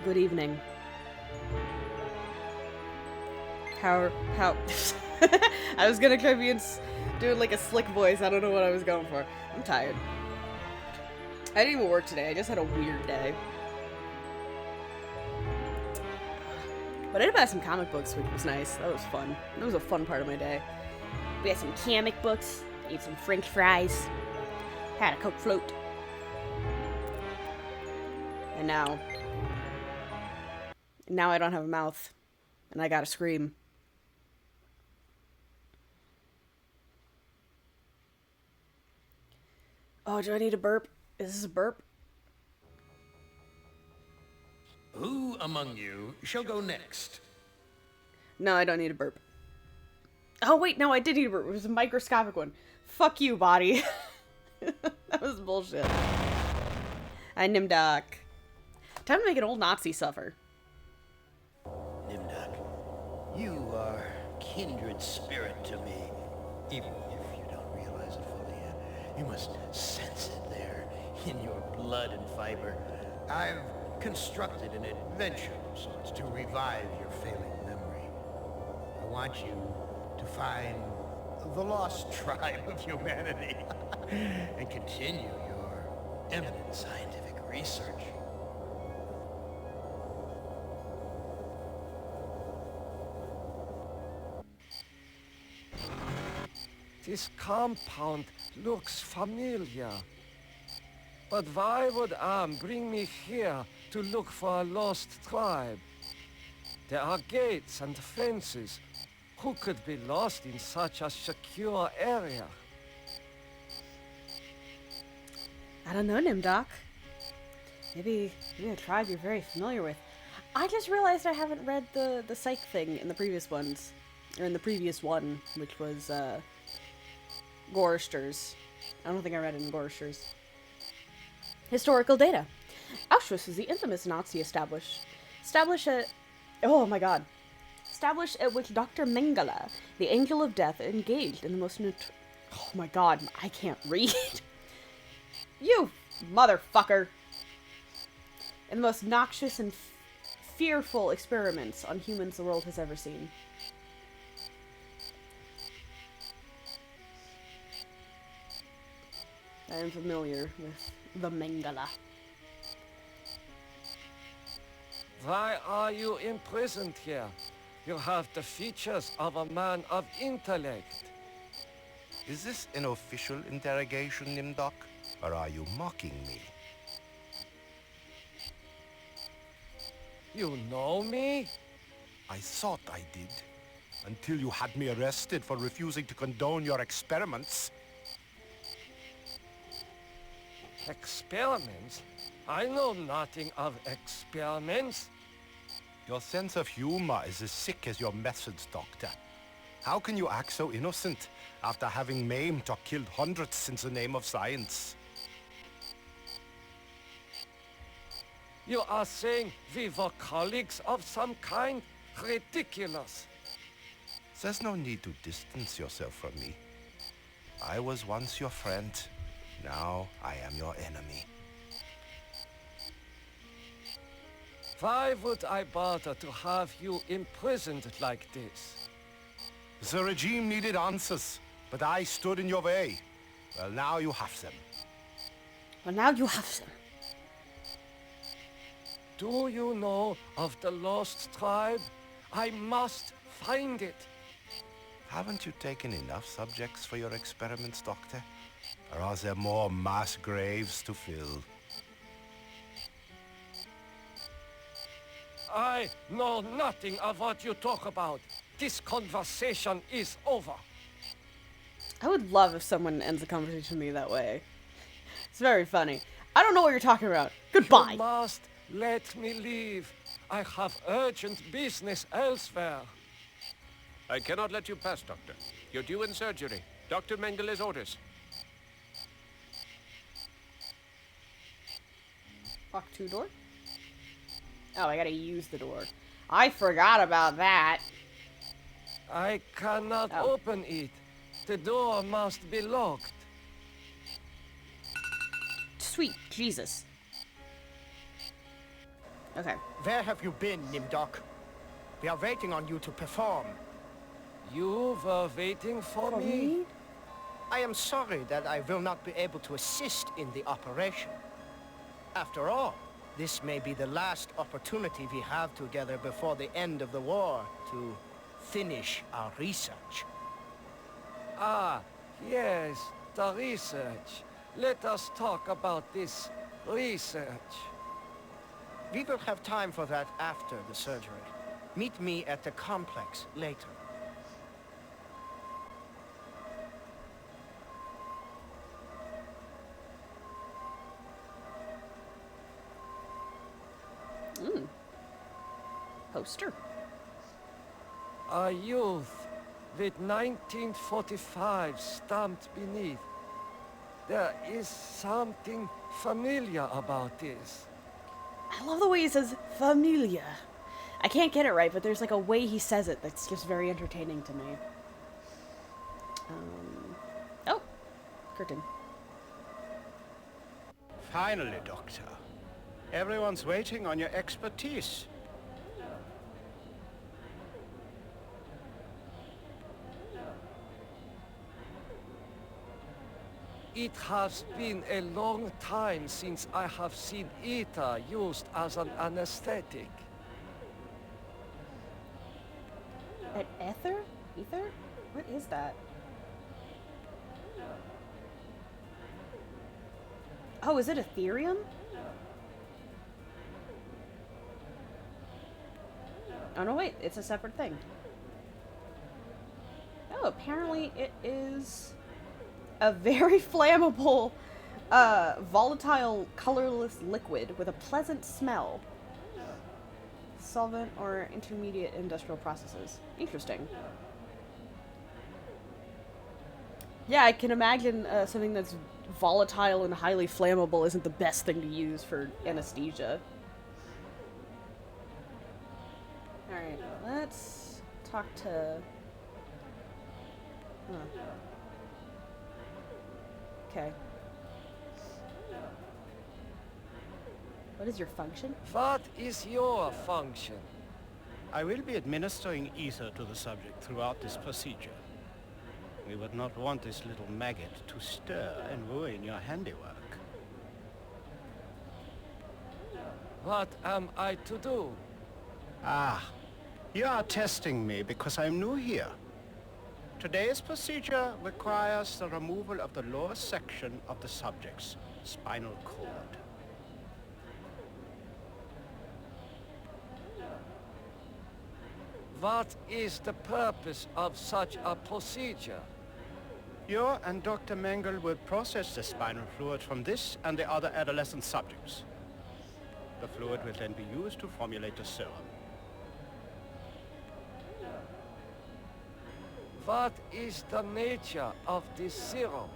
Good evening. How? I was gonna try being doing like a slick voice. I don't know what I was going for. I'm tired. I didn't even work today. I just had a weird day. But I did buy some comic books, which was nice. That was fun. That was a fun part of my day. We had some comic books, ate some French fries, had a Coke float. And now I don't have a mouth, and I gotta scream. Oh, do I need a burp? Is this a burp? Who among you shall go next? No, I don't need a burp. Oh, wait, no, I did need a burp. It was a microscopic one. Fuck you, body. That was bullshit. Nimdok. Time to make an old Nazi suffer. Nimdok, you are kindred spirit to me. Even if you don't realize it fully yet, you must sense it there in your blood and fiber. I've constructed an adventure of sorts to revive your failing memory. I want you to find the lost tribe of humanity and continue your eminent scientific research. This compound looks familiar. But why would Am bring me here to look for a lost tribe? There are gates and fences. Who could be lost in such a secure area? I don't know, Nimdok. Maybe a tribe you're very familiar with. I just realized I haven't read the psych thing in the previous ones. Or in the previous one, which was, Gorsters. I don't think I read it in Gorsters. Historical data. Auschwitz was the infamous Nazi established at which Dr. Mengele, the Angel of Death, engaged in the most oh my god, I can't read. You motherfucker. In the most noxious and fearful experiments on humans the world has ever seen. I am familiar with the Mengele. Why are you imprisoned here? You have the features of a man of intellect. Is this an official interrogation, Nimdok? Or are you mocking me? You know me? I thought I did. Until you had me arrested for refusing to condone your experiments. Experiments? I know nothing of experiments. Your sense of humor is as sick as your methods, Doctor. How can you act so innocent after having maimed or killed hundreds in the name of science? You are saying we were colleagues of some kind? Ridiculous. There's no need to distance yourself from me. I was once your friend. Now I am your enemy. Why would I bother to have you imprisoned like this? The regime needed answers, but I stood in your way. Well, now you have them. Do you know of the lost tribe? I must find it. Haven't you taken enough subjects for your experiments, Doctor? Or are there more mass graves to fill? I know nothing of what you talk about. This conversation is over. I would love if someone ends a conversation with me that way. It's very funny. I don't know what you're talking about. Goodbye. You must let me leave. I have urgent business elsewhere. I cannot let you pass, Doctor. You're due in surgery. Dr. Mengele's orders. Fuck, two door? Oh, I gotta use the door. I forgot about that. I cannot open it. The door must be locked. Sweet Jesus. Okay. Where have you been, Nimdok? We are waiting on you to perform. You were waiting for me? I am sorry that I will not be able to assist in the operation. After all, this may be the last opportunity we have together before the end of the war to finish our research. Ah, yes, the research. Let us talk about this research. We will have time for that after the surgery. Meet me at the complex later. Poster. A youth with 1945 stamped beneath. There is something familiar about this. I love the way he says familia. I can't get it right, but there's like a way he says it that's just very entertaining to me. Oh, curtain. Finally, Doctor. Everyone's waiting on your expertise. It has been a long time since I have seen ether used as an anesthetic. An ether? Ether? What is that? Oh, is it Ethereum? Oh no, wait, it's a separate thing. Oh, apparently it is a very flammable, volatile, colorless liquid with a pleasant smell. Solvent or intermediate industrial processes. Interesting. Yeah, I can imagine something that's volatile and highly flammable isn't the best thing to use for anesthesia. Alright, let's talk to... Okay. What is your function? What is your function? I will be administering ether to the subject throughout this procedure. We would not want this little maggot to stir and ruin your handiwork. What am I to do? Ah, you are testing me because I'm new here. Today's procedure requires the removal of the lower section of the subject's spinal cord. What is the purpose of such a procedure? You and Dr. Mengele will process the spinal fluid from this and the other adolescent subjects. The fluid will then be used to formulate the serum. What is the nature of this serum?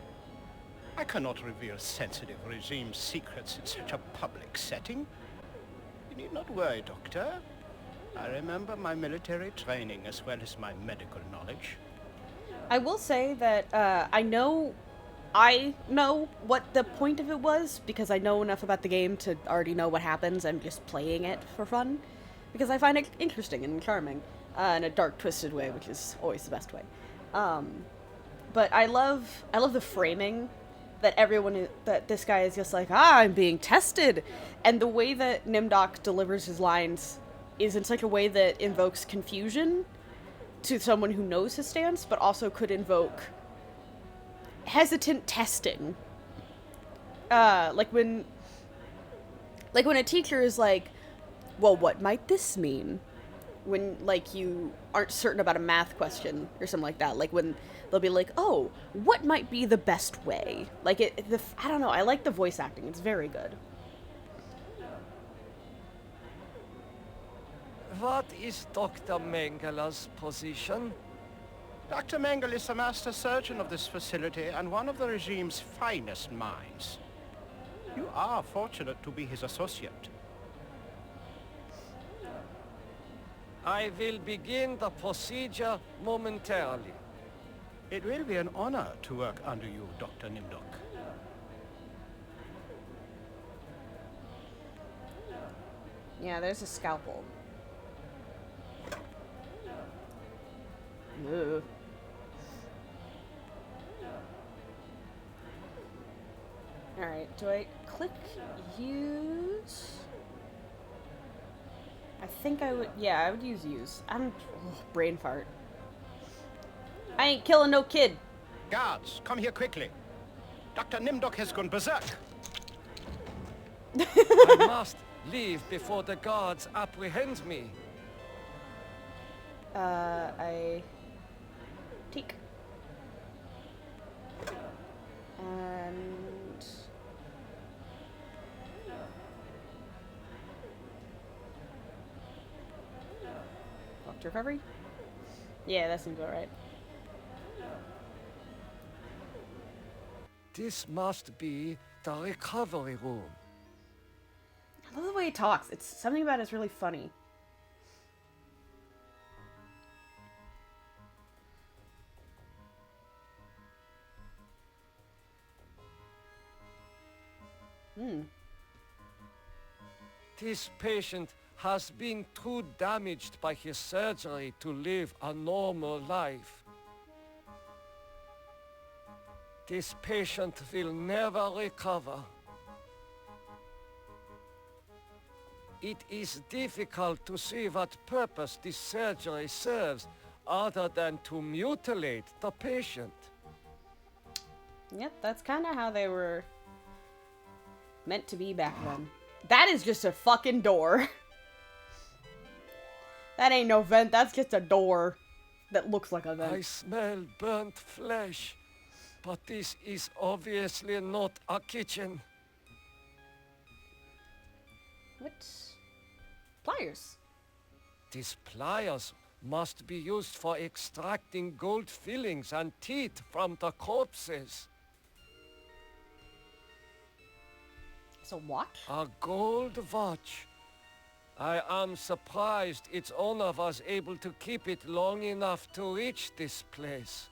I cannot reveal sensitive regime secrets in such a public setting. You need not worry, Doctor. I remember my military training as well as my medical knowledge. I will say that I know what the point of it was because I know enough about the game to already know what happens. I'm just playing it for fun because I find it interesting and charming in a dark, twisted way, which is always the best way. But I love the framing that that this guy is just like, I'm being tested, and the way that Nimdok delivers his lines is in such a way that invokes confusion to someone who knows his stance, but also could invoke hesitant testing. Like when a teacher is like, well, what might this mean? When, like, you aren't certain about a math question or something like that. Like, when they'll be like, oh, what might be the best way? Like, I don't know, I like the voice acting. It's very good. What is Dr. Mengele's position? Dr. Mengele is the master surgeon of this facility and one of the regime's finest minds. You are fortunate to be his associate. I will begin the procedure momentarily. It will be an honor to work under you, Dr. Nimdok. Yeah, there's a scalpel. Ugh. Alright, do I click use? I think I would, yeah, I would use. I don't, brain fart. I ain't killing no kid. Guards, come here quickly. Dr. Nimdok has gone berserk. I must leave before the guards apprehend me. I take. And doctor recovery? Yeah, that seems alright. This must be the recovery room. I love the way he talks. It's something about it's really funny. This patient has been too damaged by his surgery to live a normal life. This patient will never recover. It is difficult to see what purpose this surgery serves other than to mutilate the patient. Yep, that's kind of how they were meant to be back then. That is just a fucking door. That ain't no vent, that's just a door that looks like a vent. I smell burnt flesh, but this is obviously not a kitchen. What? Pliers. These pliers must be used for extracting gold fillings and teeth from the corpses. It's a watch? A gold watch. I am surprised its owner was able to keep it long enough to reach this place.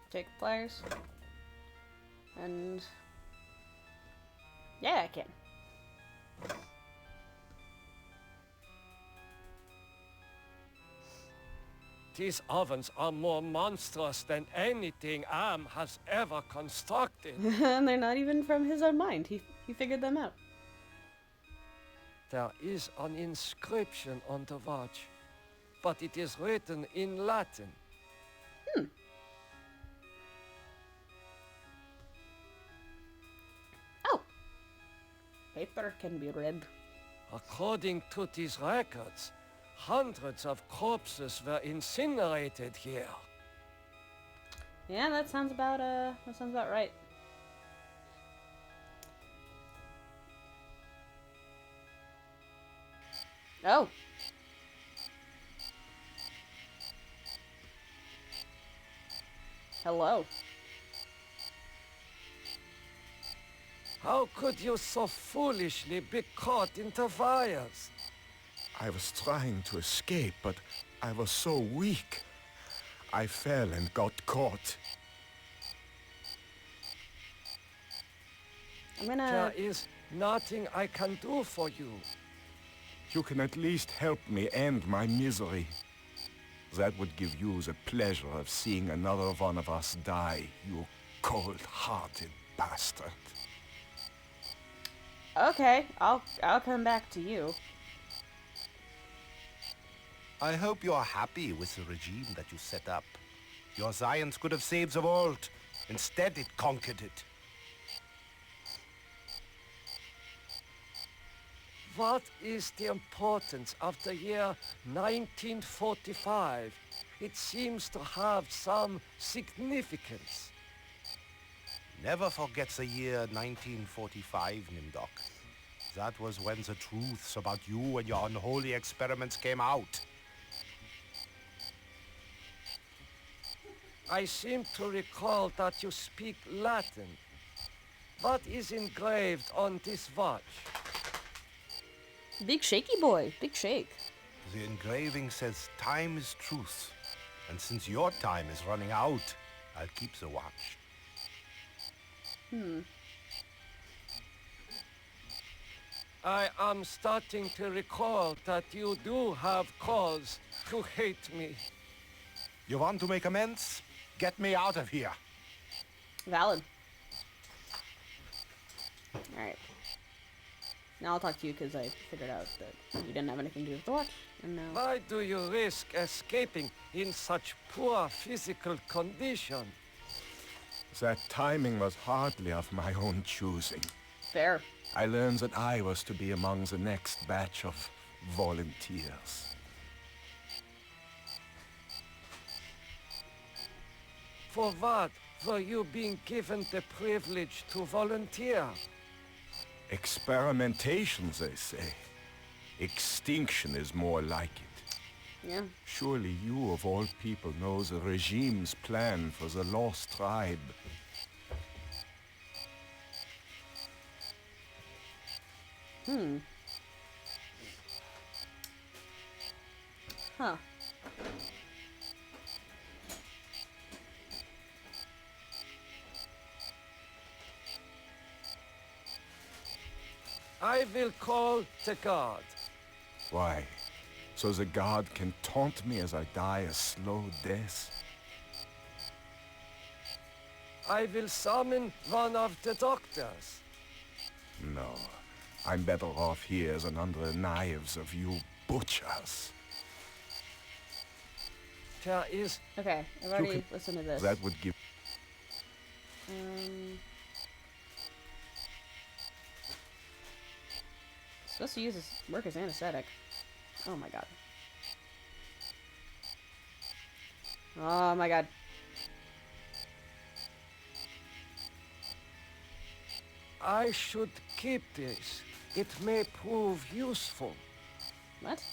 Take pliers. And yeah, I can. These ovens are more monstrous than anything Am has ever constructed. And they're not even from his own mind. He figured them out. There is an inscription on the watch, but it is written in Latin. Oh. Paper can be read. According to these records, hundreds of corpses were incinerated here. Yeah, that sounds about right. Oh. Hello. How could you so foolishly be caught in the fires? I was trying to escape, but I was so weak. I fell and got caught. I'm gonna... There is nothing I can do for you. You can at least help me end my misery. That would give you the pleasure of seeing another one of us die, you cold-hearted bastard. Okay, I'll come back to you. I hope you are happy with the regime that you set up. Your science could have saved the world. Instead, it conquered it. What is the importance of the year 1945? It seems to have some significance. Never forget the year 1945, Nimdok. That was when the truths about you and your unholy experiments came out. I seem to recall that you speak Latin. What is engraved on this watch? Big shaky boy. Big shake. The engraving says time is truth. And since your time is running out, I'll keep the watch. I am starting to recall that you do have cause to hate me. You want to make amends? Get me out of here. Valid. Alright. Now I'll talk to you because I figured out that you didn't have anything to do with the watch. And now... Why do you risk escaping in such poor physical condition? That timing was hardly of my own choosing. Fair. I learned that I was to be among the next batch of volunteers. For what were you being given the privilege to volunteer? Experimentation, they say. Extinction is more like it. Yeah. Surely you, of all people, know the regime's plan for the lost tribe. Huh. I will call the guard. Why? So the guard can taunt me as I die a slow death? I will summon one of the doctors. No. I'm better off here than under the knives of you butchers. There is... Okay, I've already listened to this. That would give... Supposed to use this work as anesthetic. Oh my god. Oh my god. I should keep this. It may prove useful. What?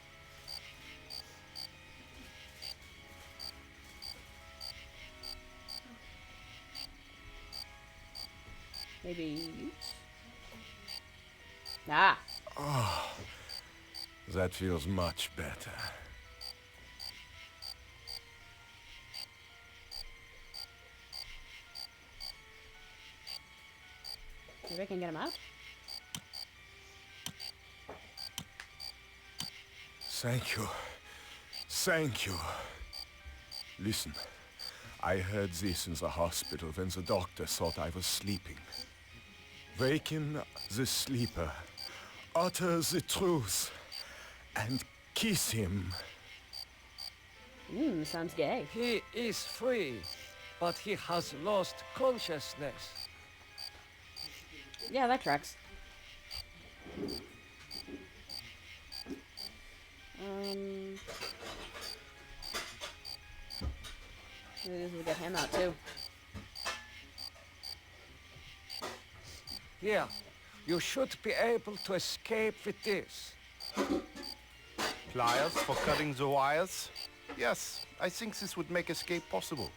Maybe use? Ah. Oh, that feels much better. Maybe I can get him out? Thank you. Thank you. Listen, I heard this in the hospital when the doctor thought I was sleeping. Waken the sleeper, utter the truth, and kiss him. Sounds gay. He is free, but he has lost consciousness. Yeah, that tracks. Maybe this will get him out too. Here, you should be able to escape with this. Pliers for cutting the wires? Yes, I think this would make escape possible.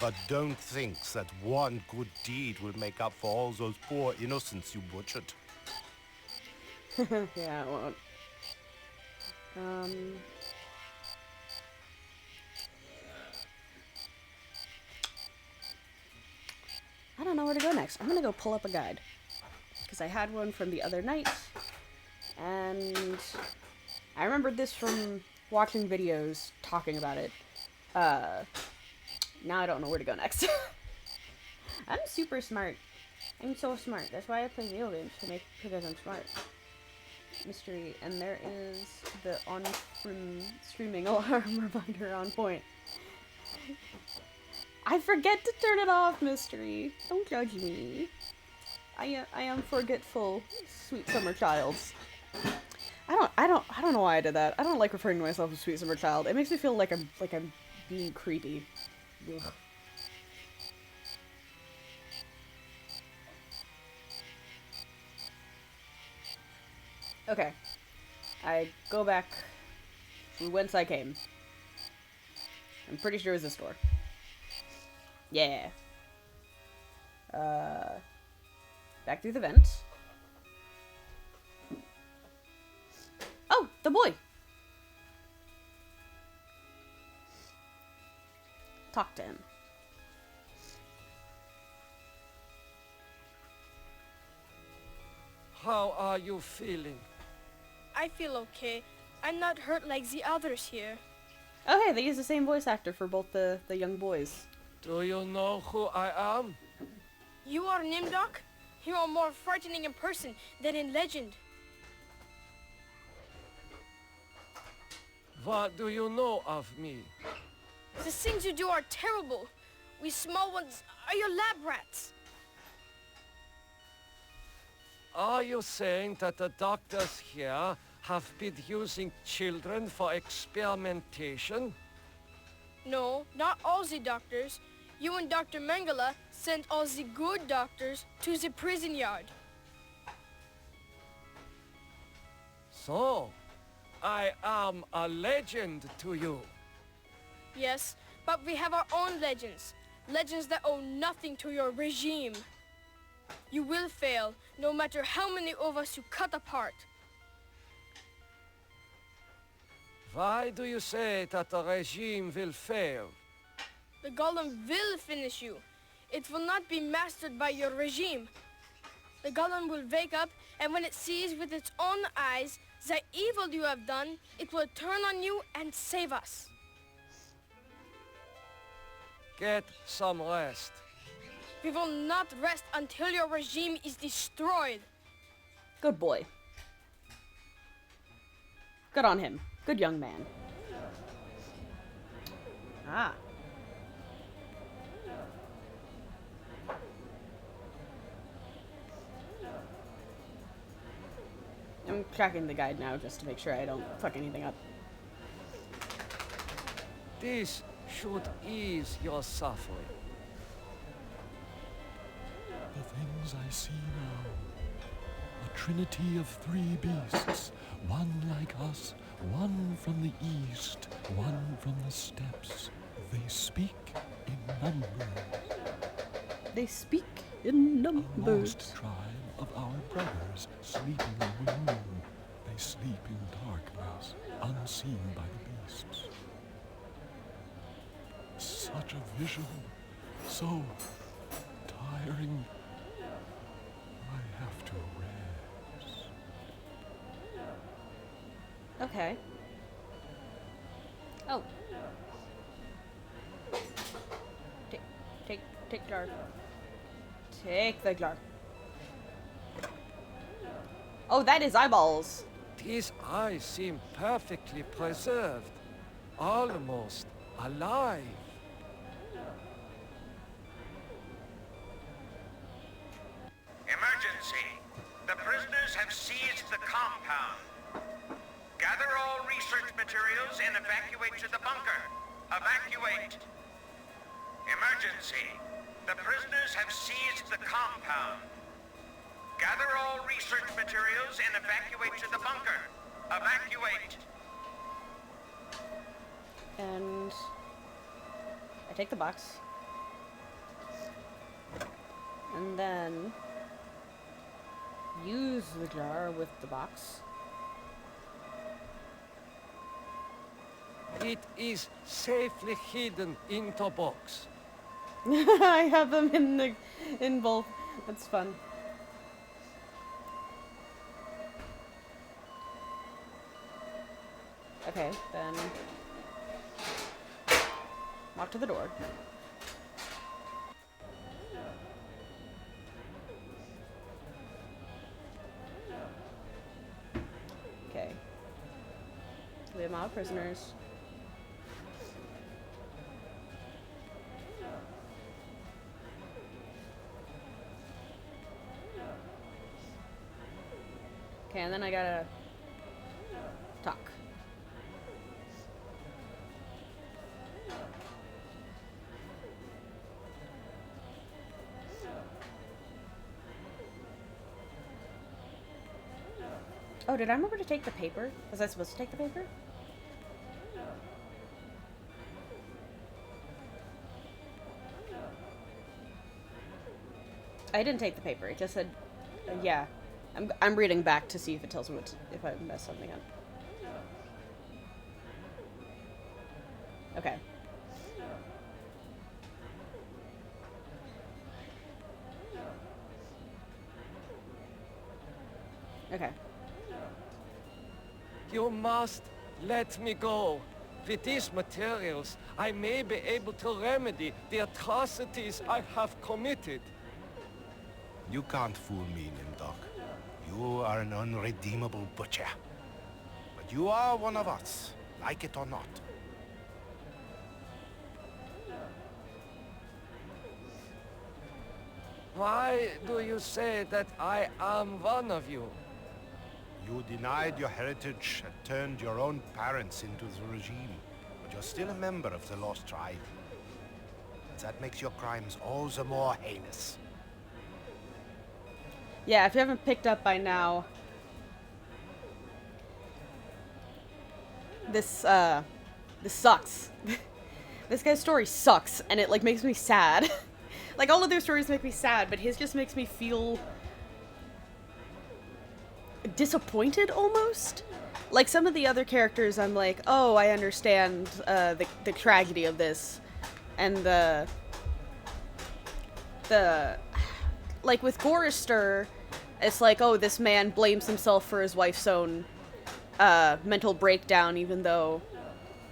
But don't think that one good deed will make up for all those poor innocents you butchered. Yeah, it won't. I don't know where to go next. I'm gonna go pull up a guide. Because I had one from the other night. And I remembered this from watching videos talking about it. Now I don't know where to go next. I'm super smart. I'm so smart. That's why I play video games, because I'm smart. Mystery, and there is the streaming alarm reminder on point. I forget to turn it off, Mystery. Don't judge me. I am forgetful, sweet summer child. I don't know why I did that. I don't like referring to myself as sweet summer child. It makes me feel like I'm being creepy. Ugh. Okay. I go back from whence I came. I'm pretty sure it was this door. Yeah. Back through the vent. Oh, the boy! Talk to him. how are you feeling? I feel okay. I'm not hurt like the others here. Oh, hey, they use the same voice actor for both the young boys. Do you know who I am? You are Nimdok? You are more frightening in person than in legend. What do you know of me? The things you do are terrible. We small ones are your lab rats. Are you saying that the doctors here have been using children for experimentation? No, not all the doctors. You and Dr. Mengele sent all the good doctors to the prison yard. So, I am a legend to you. Yes, but we have our own legends. Legends that owe nothing to your regime. You will fail, no matter how many of us you cut apart. Why do you say that the regime will fail? The golem will finish you. It will not be mastered by your regime. The golem will wake up, and when it sees with its own eyes the evil you have done, it will turn on you and save us. Get some rest. We will not rest until your regime is destroyed. Good boy. Good on him. Good young man. Ah. I'm tracking the guide now just to make sure I don't fuck anything up. This should ease your suffering. The things I see now. A trinity of 3 beasts. One like us, one from the east, one from the steppes. They speak in numbers. They speak in A numbers. lost tribe of our brothers sleeping in the moon. They sleep in darkness, unseen by the beasts. Such a vision, so tiring. I have to rest. Okay. Oh. Take jar. Take the jar. Oh, that is eyeballs. These eyes seem perfectly preserved, almost alive. Emergency! The prisoners have seized the compound. Gather all research materials and evacuate to the bunker. Evacuate! Emergency! The prisoners have seized the compound. Gather all research materials and evacuate to the bunker. Evacuate! And I take the box. And then use the jar with the box. It is safely hidden in the box. I have them in both. That's fun. Okay, then walk to the door. Okay. We have all prisoners. Okay, and then I gotta talk. Oh, did I remember to take the paper? Was I supposed to take the paper? I didn't take the paper. It just said, yeah. I'm reading back to see if it tells me if I messed something up. Okay. Okay. You must let me go. With these materials, I may be able to remedy the atrocities I have committed. You can't fool me, Nimdok. You are an unredeemable butcher. But you are one of us, like it or not. Why do you say that I am one of you? You denied your heritage and turned your own parents into the regime. But you're still a member of the Lost Tribe. That makes your crimes all the more heinous. Yeah, if you haven't picked up by now, this sucks. This guy's story sucks, and it, like, makes me sad. Like, all of their stories make me sad, but his just makes me feel disappointed, almost. Like, some of the other characters, I'm like, oh, I understand the tragedy of this, and like, with Gorister, it's like, oh, this man blames himself for his wife's own mental breakdown, even though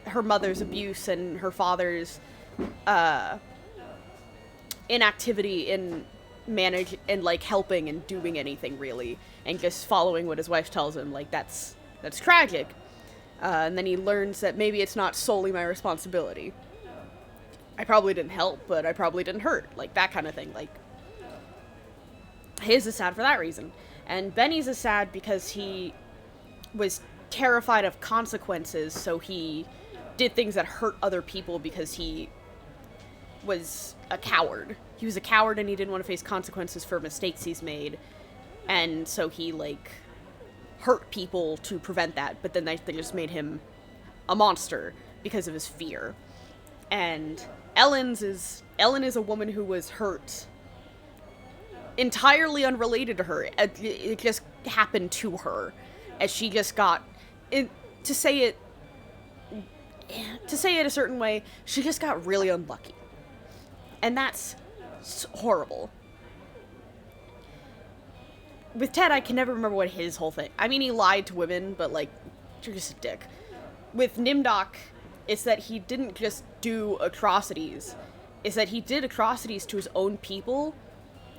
her mother's abuse and her father's inactivity in like helping and doing anything really, and just following what his wife tells him, like, that's tragic. And then he learns that maybe it's not solely my responsibility. I probably didn't help, but I probably didn't hurt, like that kind of thing. Like, his is sad for that reason, and Benny's is sad because he was terrified of consequences, so he did things that hurt other people because he was a coward. He was a coward and he didn't want to face consequences for mistakes he's made, and so he, like, hurt people to prevent that, but then they just made him a monster because of his fear. And Ellen is a woman who was hurt entirely unrelated to her. It just happened to her, as she just got to say it a certain way, she just got really unlucky. And that's horrible. With Ted, I can never remember what his whole thing... I mean, he lied to women, but, like, you're just a dick. With Nimdok, it's that he didn't just do atrocities. It's that he did atrocities to his own people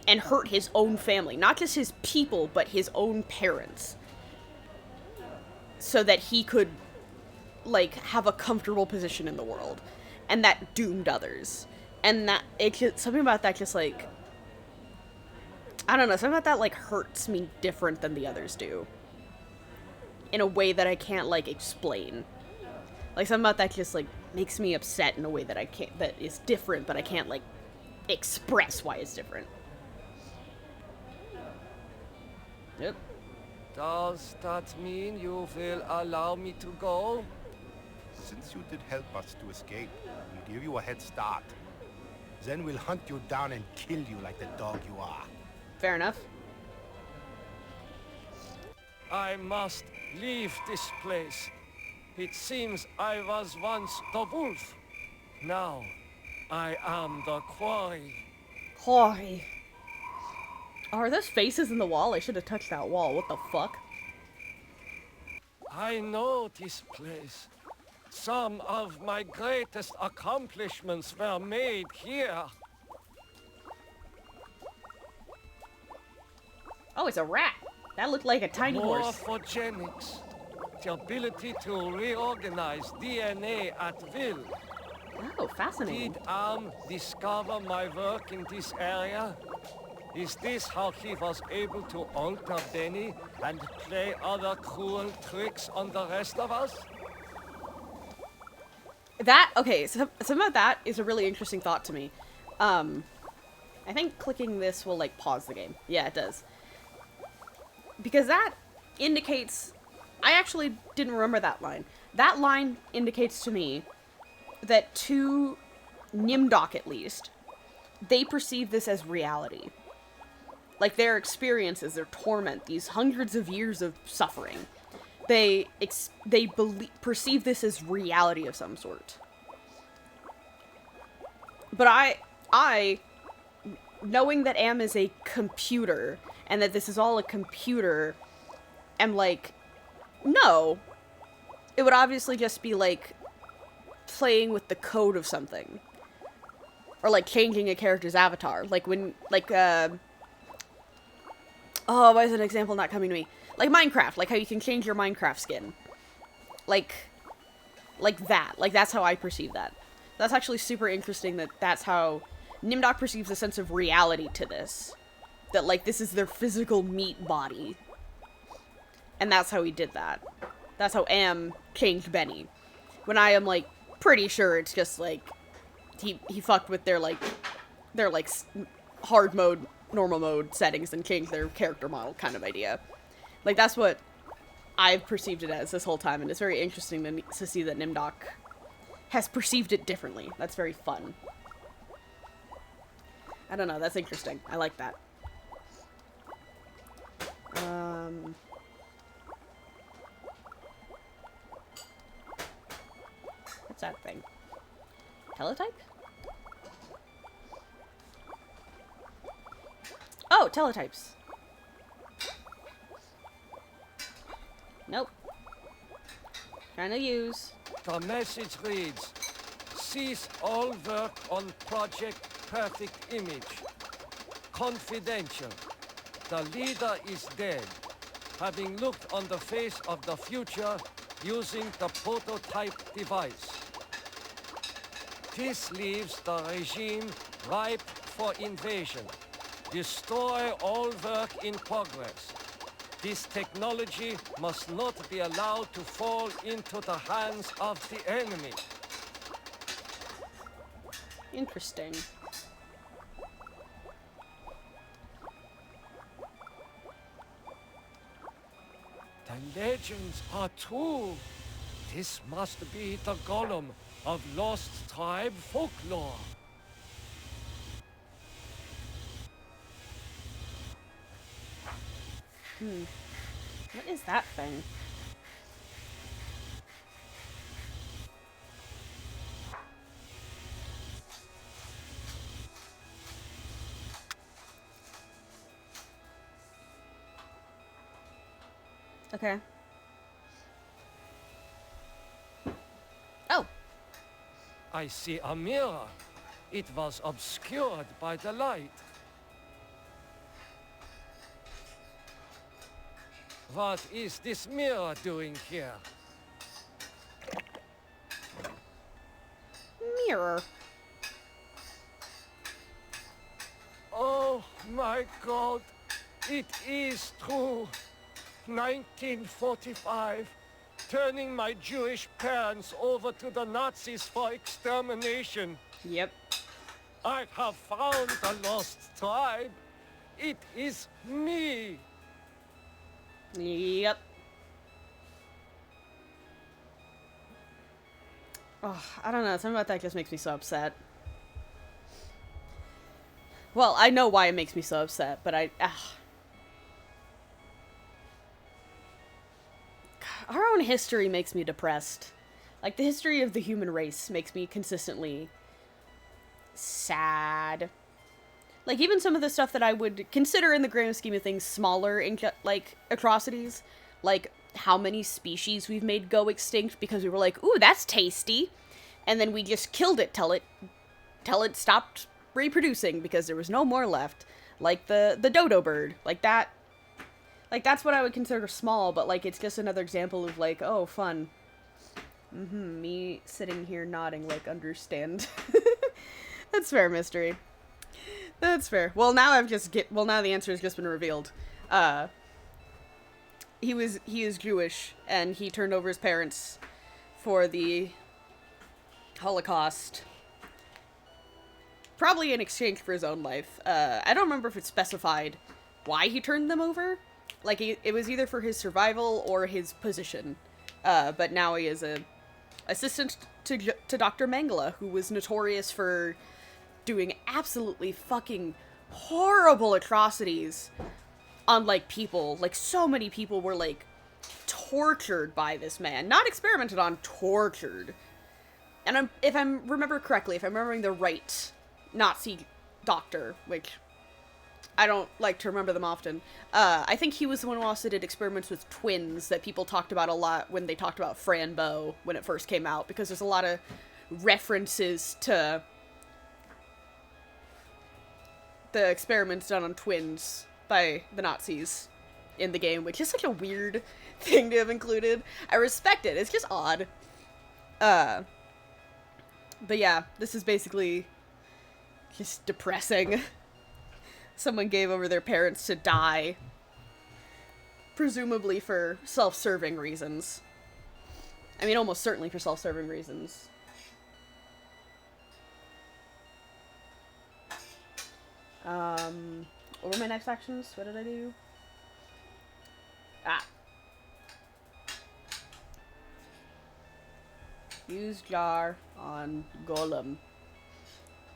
and hurt his own family. Not just his people, but his own parents. So that he could, like, have a comfortable position in the world. And that doomed others. And that, something about that just, like, I don't know, something about that, like, hurts me different than the others do. In a way that I can't, like, explain. Like, something about that just, like, makes me upset in a way that I can't, that is different, but I can't, like, express why it's different. Yep. Does that mean you will allow me to go? Since you did help us to escape, we'll give you a head start. Then we'll hunt you down and kill you like the dog you are. Fair enough. I must leave this place. It seems I was once the wolf. Now, I am the quarry. Quarry. Oh, are those faces in the wall? I should have touched that wall. What the fuck? I know this place. Some of my greatest accomplishments were made here. Oh, it's a rat. That looked like a tiny horse. Morphogenics. The ability to reorganize DNA at will. Oh, fascinating. Did Am discover my work in this area? Is this how he was able to alter Benny and play other cruel tricks on the rest of us? That, okay, so some of that is a really interesting thought to me. I think clicking this will, like, pause the game. Yeah, it does. Because that indicates... I actually didn't remember that line. That line indicates to me that to Nimdok, at least, they perceive this as reality. Like, their experiences, their torment, these hundreds of years of suffering, they perceive this as reality of some sort. But I, knowing that Am is a computer, and that this is all a computer, am like, no. It would obviously just be like playing with the code of something. Or like changing a character's avatar. Like when, like, oh, why is an example not coming to me? Like Minecraft, like how you can change your Minecraft skin. Like that. Like, that's how I perceive that. That's actually super interesting that that's how Nimdok perceives a sense of reality to this. That, like, this is their physical meat body. And that's how he did that. That's how Am changed Benny. When I am, like, pretty sure it's just, like, he fucked with their hard mode, normal mode settings and changed their character model kind of idea. Like, that's what I've perceived it as this whole time, and it's very interesting to see that Nimdok has perceived it differently. That's very fun. I don't know, that's interesting. I like that. What's that thing? Teletype? Oh, teletypes. Nope. Trying to use. The message reads, cease all work on Project Perfect Image. Confidential. The leader is dead, having looked on the face of the future using the prototype device. This leaves the regime ripe for invasion. Destroy all work in progress. This technology must not be allowed to fall into the hands of the enemy. Interesting. The legends are true. This must be the golem of lost tribe folklore. What is that thing? Okay. Oh. I see a mirror. It was obscured by the light. What is this mirror doing here? Mirror. Oh my God, it is true. 1945, turning my Jewish parents over to the Nazis for extermination. Yep. I have found the lost tribe. It is me. Yep. Oh, I don't know. Something about that just makes me so upset. Well, I know why it makes me so upset, but our own history makes me depressed. Like, the history of the human race makes me consistently sad. Like, even some of the stuff that I would consider in the grand scheme of things smaller, like, atrocities. Like, how many species we've made go extinct because we were like, ooh, that's tasty. And then we just killed it till it stopped reproducing because there was no more left. Like, the dodo bird. Like, that. Like, that's what I would consider small, but, like, it's just another example of, like, oh, fun. Me sitting here nodding, like, understand. That's fair, Mystery. That's fair. Well, now now the answer has just been revealed. He is Jewish, and he turned over his parents for the Holocaust. Probably in exchange for his own life. I don't remember if it specified why he turned them over. Like, it was either for his survival or his position. But now he is a assistant to Dr. Mengele, who was notorious for doing absolutely fucking horrible atrocities on, like, people. Like, so many people were, like, tortured by this man. Not experimented on, tortured. And if I'm remembering the right Nazi doctor, which I don't like to remember them often. I think he was the one who also did experiments with twins that people talked about a lot when they talked about Frambo when it first came out, because there's a lot of references to the experiments done on twins by the Nazis in the game, which is such a weird thing to have included. I respect it. It's just odd. But yeah, this is basically just depressing. Someone gave over their parents to die. Presumably for self-serving reasons. I mean, almost certainly for self-serving reasons. What were my next actions? What did I do? Ah. Use jar on Golem.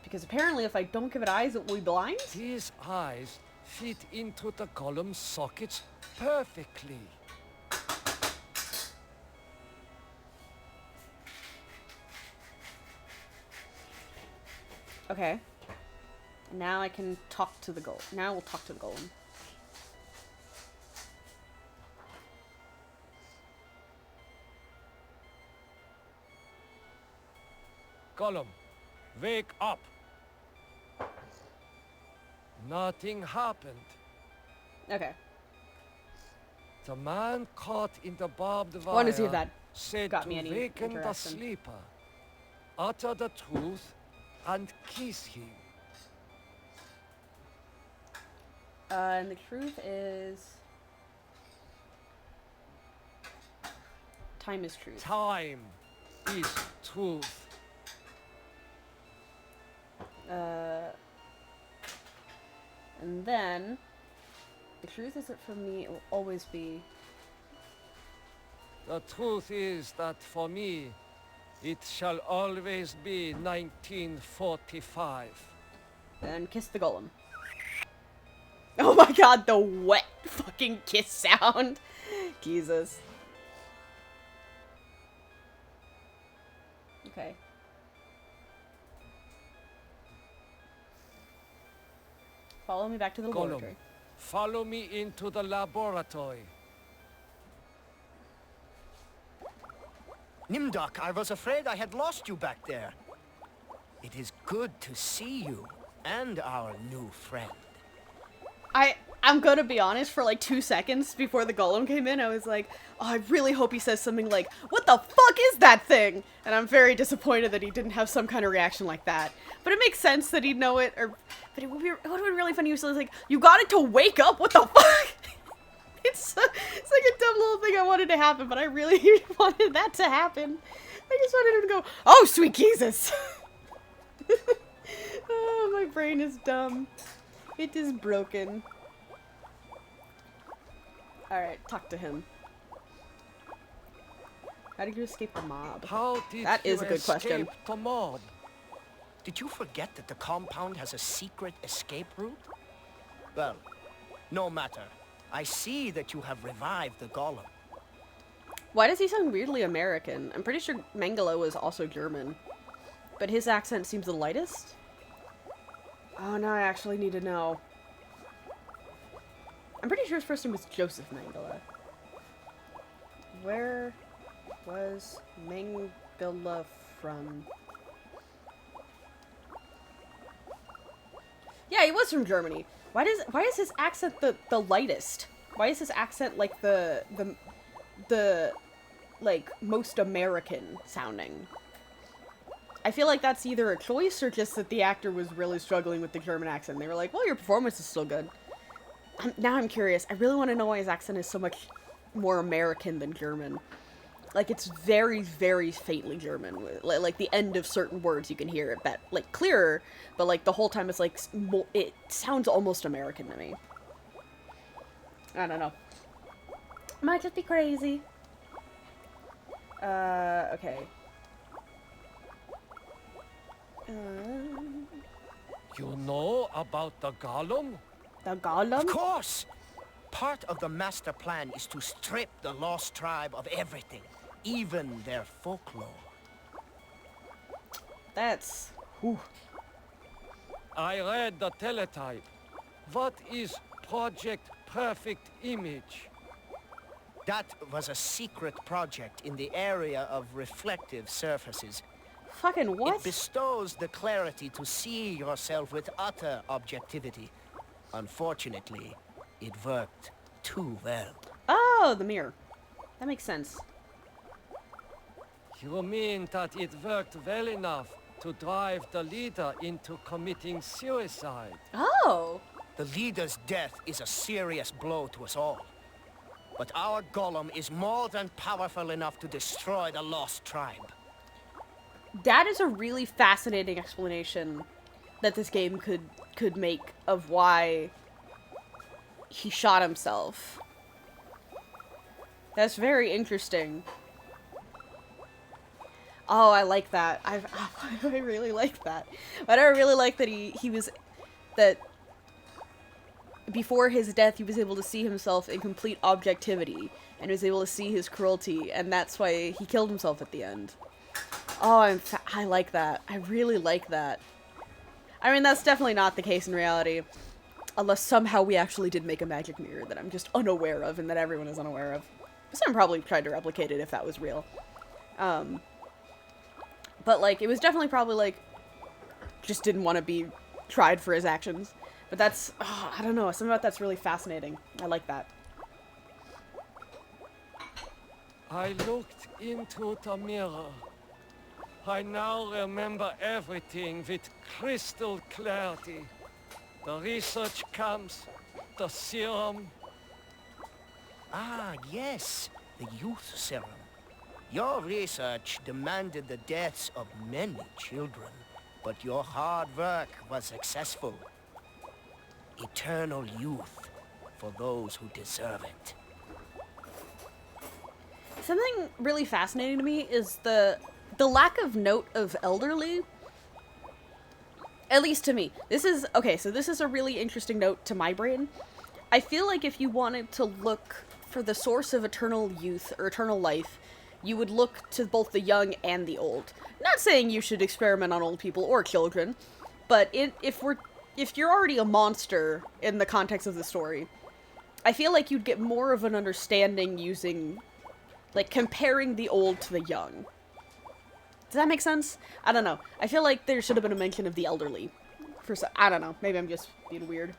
Because apparently if I don't give it eyes, it will be blind? These eyes fit into the Golem's sockets perfectly. Okay. Now I can talk to the golem. Now we'll talk to the golem. Gollum, wake up! Nothing happened. Okay. The man caught in the barbed wire Wanted to see if that said got to me any waken the interaction. sleeper, utter the truth, and kiss him. And the truth is... Time is truth. Time is truth. And then... The truth isn't for me, it will always be... The truth is that for me, it shall always be 1945. And kiss the golem. Oh my god, the wet fucking kiss sound. Jesus. Okay. Follow me back to the Gollum, laboratory. follow me into the laboratory. Nimdok, I was afraid I had lost you back there. It is good to see you and our new friend. I'm gonna be honest, for like 2 seconds before the golem came in, I was like, oh, I really hope he says something like, what the fuck is that thing? And I'm very disappointed that he didn't have some kind of reaction like that. But it makes sense that he'd know it, but it would have been really funny if he was like, you got it to wake up? What the fuck? It's like a dumb little thing I wanted to happen, but I really wanted that to happen. I just wanted him to go, oh, sweet Jesus. Oh, my brain is dumb. It is broken. Alright, talk to him. How did you escape the mob? How did That you is a good question. escape the mob? Did you forget that the compound has a secret escape route? Well, no matter. I see that you have revived the golem. Why does he sound weirdly American? I'm pretty sure Mengele was also German. But his accent seems the lightest? Oh, now I actually need to know. I'm pretty sure his first name was Joseph Mengele. Where was Mengele from? Yeah, he was from Germany. Why is his accent the lightest? Why is his accent like the like most American sounding? I feel like that's either a choice or just that the actor was really struggling with the German accent. They were like, well, your performance is still good. Now I'm curious. I really want to know why his accent is so much more American than German. Like, it's very, very faintly German. Like, the end of certain words you can hear it, like, clearer, but, like, the whole time it's, like, it sounds almost American to me. I don't know. Might just be crazy. Okay. You know about the golem? The golem? Of course! Part of the master plan is to strip the lost tribe of everything, even their folklore. That's... Whew. I read the teletype. What is Project Perfect Image? That was a secret project in the area of reflective surfaces. Fucking what? It bestows the clarity to see yourself with utter objectivity. Unfortunately, it worked too well. Oh, the mirror. That makes sense. You mean that it worked well enough to drive the leader into committing suicide? Oh! The leader's death is a serious blow to us all. But our golem is more than powerful enough to destroy the lost tribe. That is a really fascinating explanation that this game could make of why he shot himself. That's very interesting. Oh, I like that. I really like that. But I really like that he was that before his death he was able to see himself in complete objectivity and was able to see his cruelty, and that's why he killed himself at the end. Oh, I like that. I really like that. I mean, that's definitely not the case in reality. Unless somehow we actually did make a magic mirror that I'm just unaware of and that everyone is unaware of. Someone probably tried to replicate it if that was real. But, like, it was definitely probably, like, just didn't want to be tried for his actions. But that's, oh, I don't know, something about that's really fascinating. I like that. I looked into the mirror. I now remember everything with crystal clarity. The research camps, the serum. Ah, yes, the youth serum. Your research demanded the deaths of many children, but your hard work was successful. Eternal youth for those who deserve it. Something really fascinating to me is the lack of note of elderly. At least to me. This is, okay, so this is a really interesting note to my brain. I feel like if you wanted to look for the source of eternal youth or eternal life, you would look to both the young and the old. Not saying you should experiment on old people or children, but if you're already a monster in the context of the story, I feel like you'd get more of an understanding using, like, comparing the old to the young. Does that make sense? I don't know. I feel like there should have been a mention of the elderly. I don't know. Maybe I'm just being weird.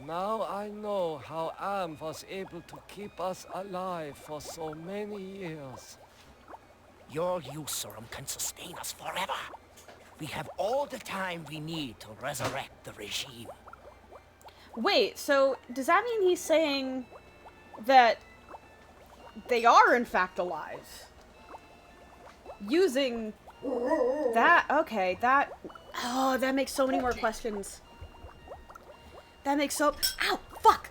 Now I know how Am was able to keep us alive for so many years. Your youth serum can sustain us forever. We have all the time we need to resurrect the regime. Wait, so does that mean he's saying that they are in fact alive? Using that, okay, that, oh, that makes so many more questions. That makes so, ow, fuck!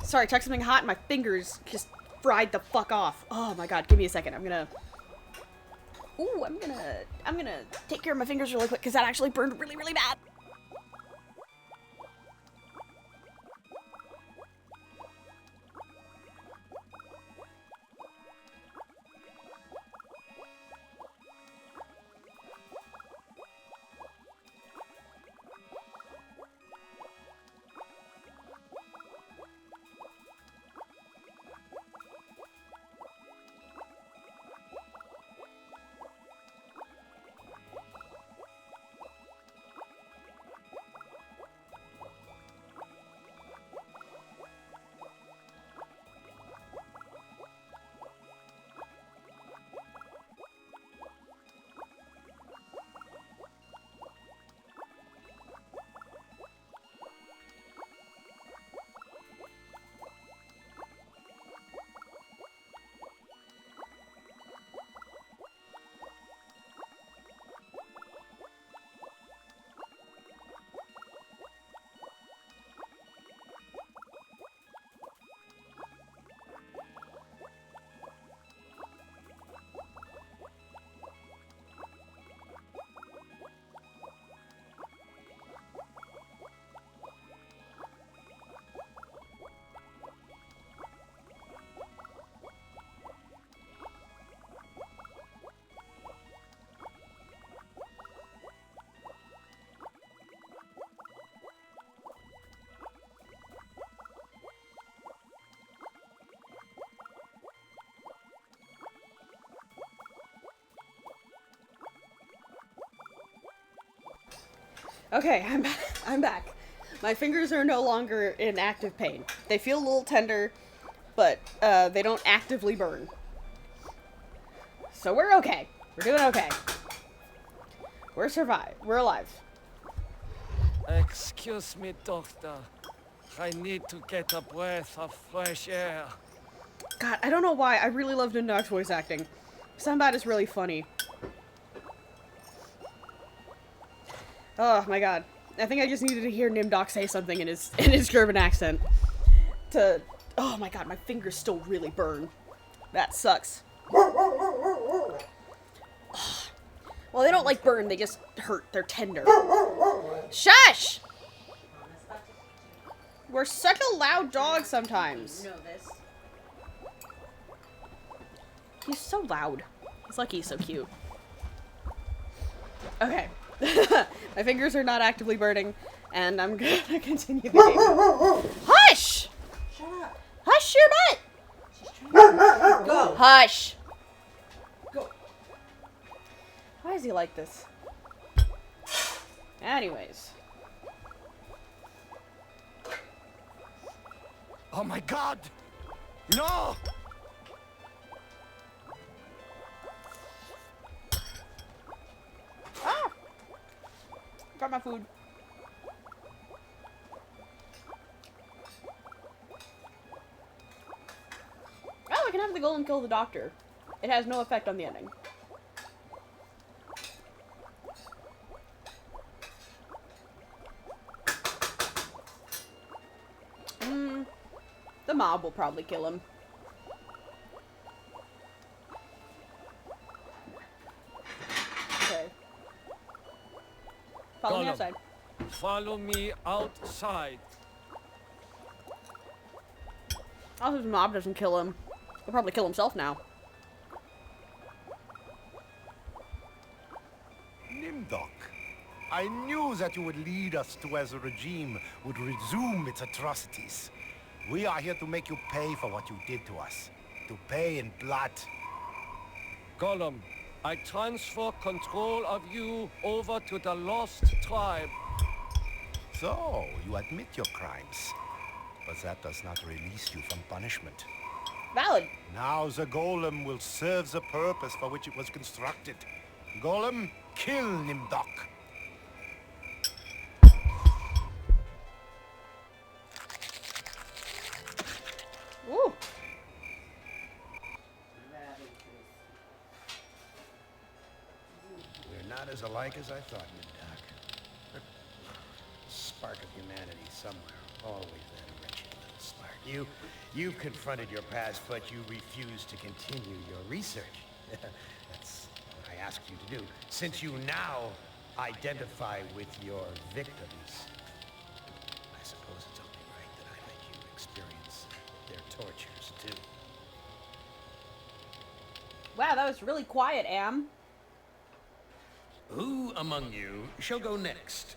Sorry, took something hot and my fingers just fried the fuck off. Oh my god, give me a second, I'm gonna take care of my fingers really quick because that actually burned really, really bad. Okay, I'm back. My fingers are no longer in active pain. They feel a little tender, but they don't actively burn. So we're okay. We're doing okay. We're alive. Excuse me, doctor. I need to get a breath of fresh air. God, I don't know why. I really love Nimdok's voice acting. Somebad is really funny. Oh my god. I think I just needed to hear Nimdok say something in his German accent. Oh my god, my fingers still really burn. That sucks. Well, they don't like burn, they just hurt. They're tender. Shush! We're such a loud dog sometimes. He's so loud. He's lucky he's so cute. Okay. My fingers are not actively burning, and I'm gonna continue the game. Hush! Shut up. Hush your butt! She's trying to go. Hush! Go. Why is he like this? Anyways. Oh my god! No! Ah! Got my food. Oh, I can have the golem kill the doctor. It has no effect on the ending. The mob will probably kill him. Okay. Follow me Golem, outside. Follow me outside. Also, if the mob doesn't kill him, he'll probably kill himself now. Nimdok, I knew that you would lead us to where the regime would resume its atrocities. We are here to make you pay for what you did to us. To pay in blood. Golem, I transfer control of you over to the Lost Tribe. So, you admit your crimes. But that does not release you from punishment. Valid. Now the golem will serve the purpose for which it was constructed. Golem, kill Nimdok. Ooh. We're not as alike as I thought, Nimdok. Spark of humanity somewhere. Always that wretched little spark. You've confronted your past, but you refuse to continue your research. That's what I asked you to do. Since you now identify with your victims, I suppose it's only right that I let you experience their tortures, too. Wow, that was really quiet, Am. Who among you shall go next?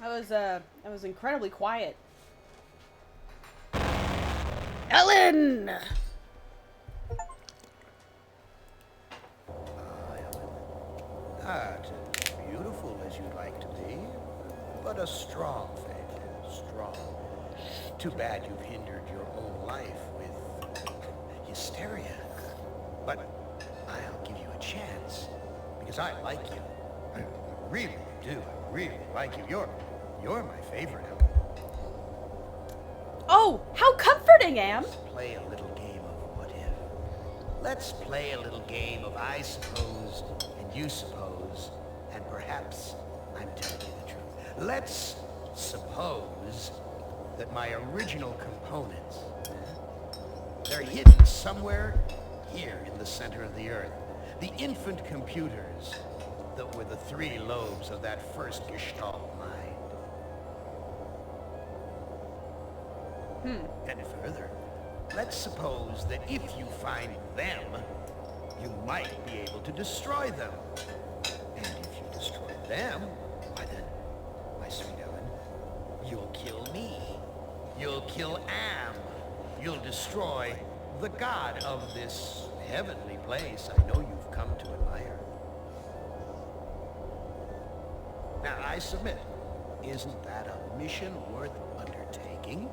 That was incredibly quiet. Ellen! Not as beautiful as you'd like to be, but a strong fate. Strong. Too bad you've hindered your own life with hysteria. But I'll give you a chance, because I like you. I really do. I really like you. You're my favorite. Oh, how comforting, Am! Let's play a little game of what if. Let's play a little game of I suppose and you suppose, and perhaps I'm telling you the truth. Let's suppose that my original components, they're hidden somewhere here in the center of the Earth. The infant computers that were the three lobes of that first Gestalt mind. And further, let's suppose that if you find them, you might be able to destroy them. And if you destroy them, why then, my sweet Ellen, you'll kill me. You'll kill Am. You'll destroy the god of this heavenly place I know you've come to admire. Now, I submit, Isn't that a mission worth undertaking?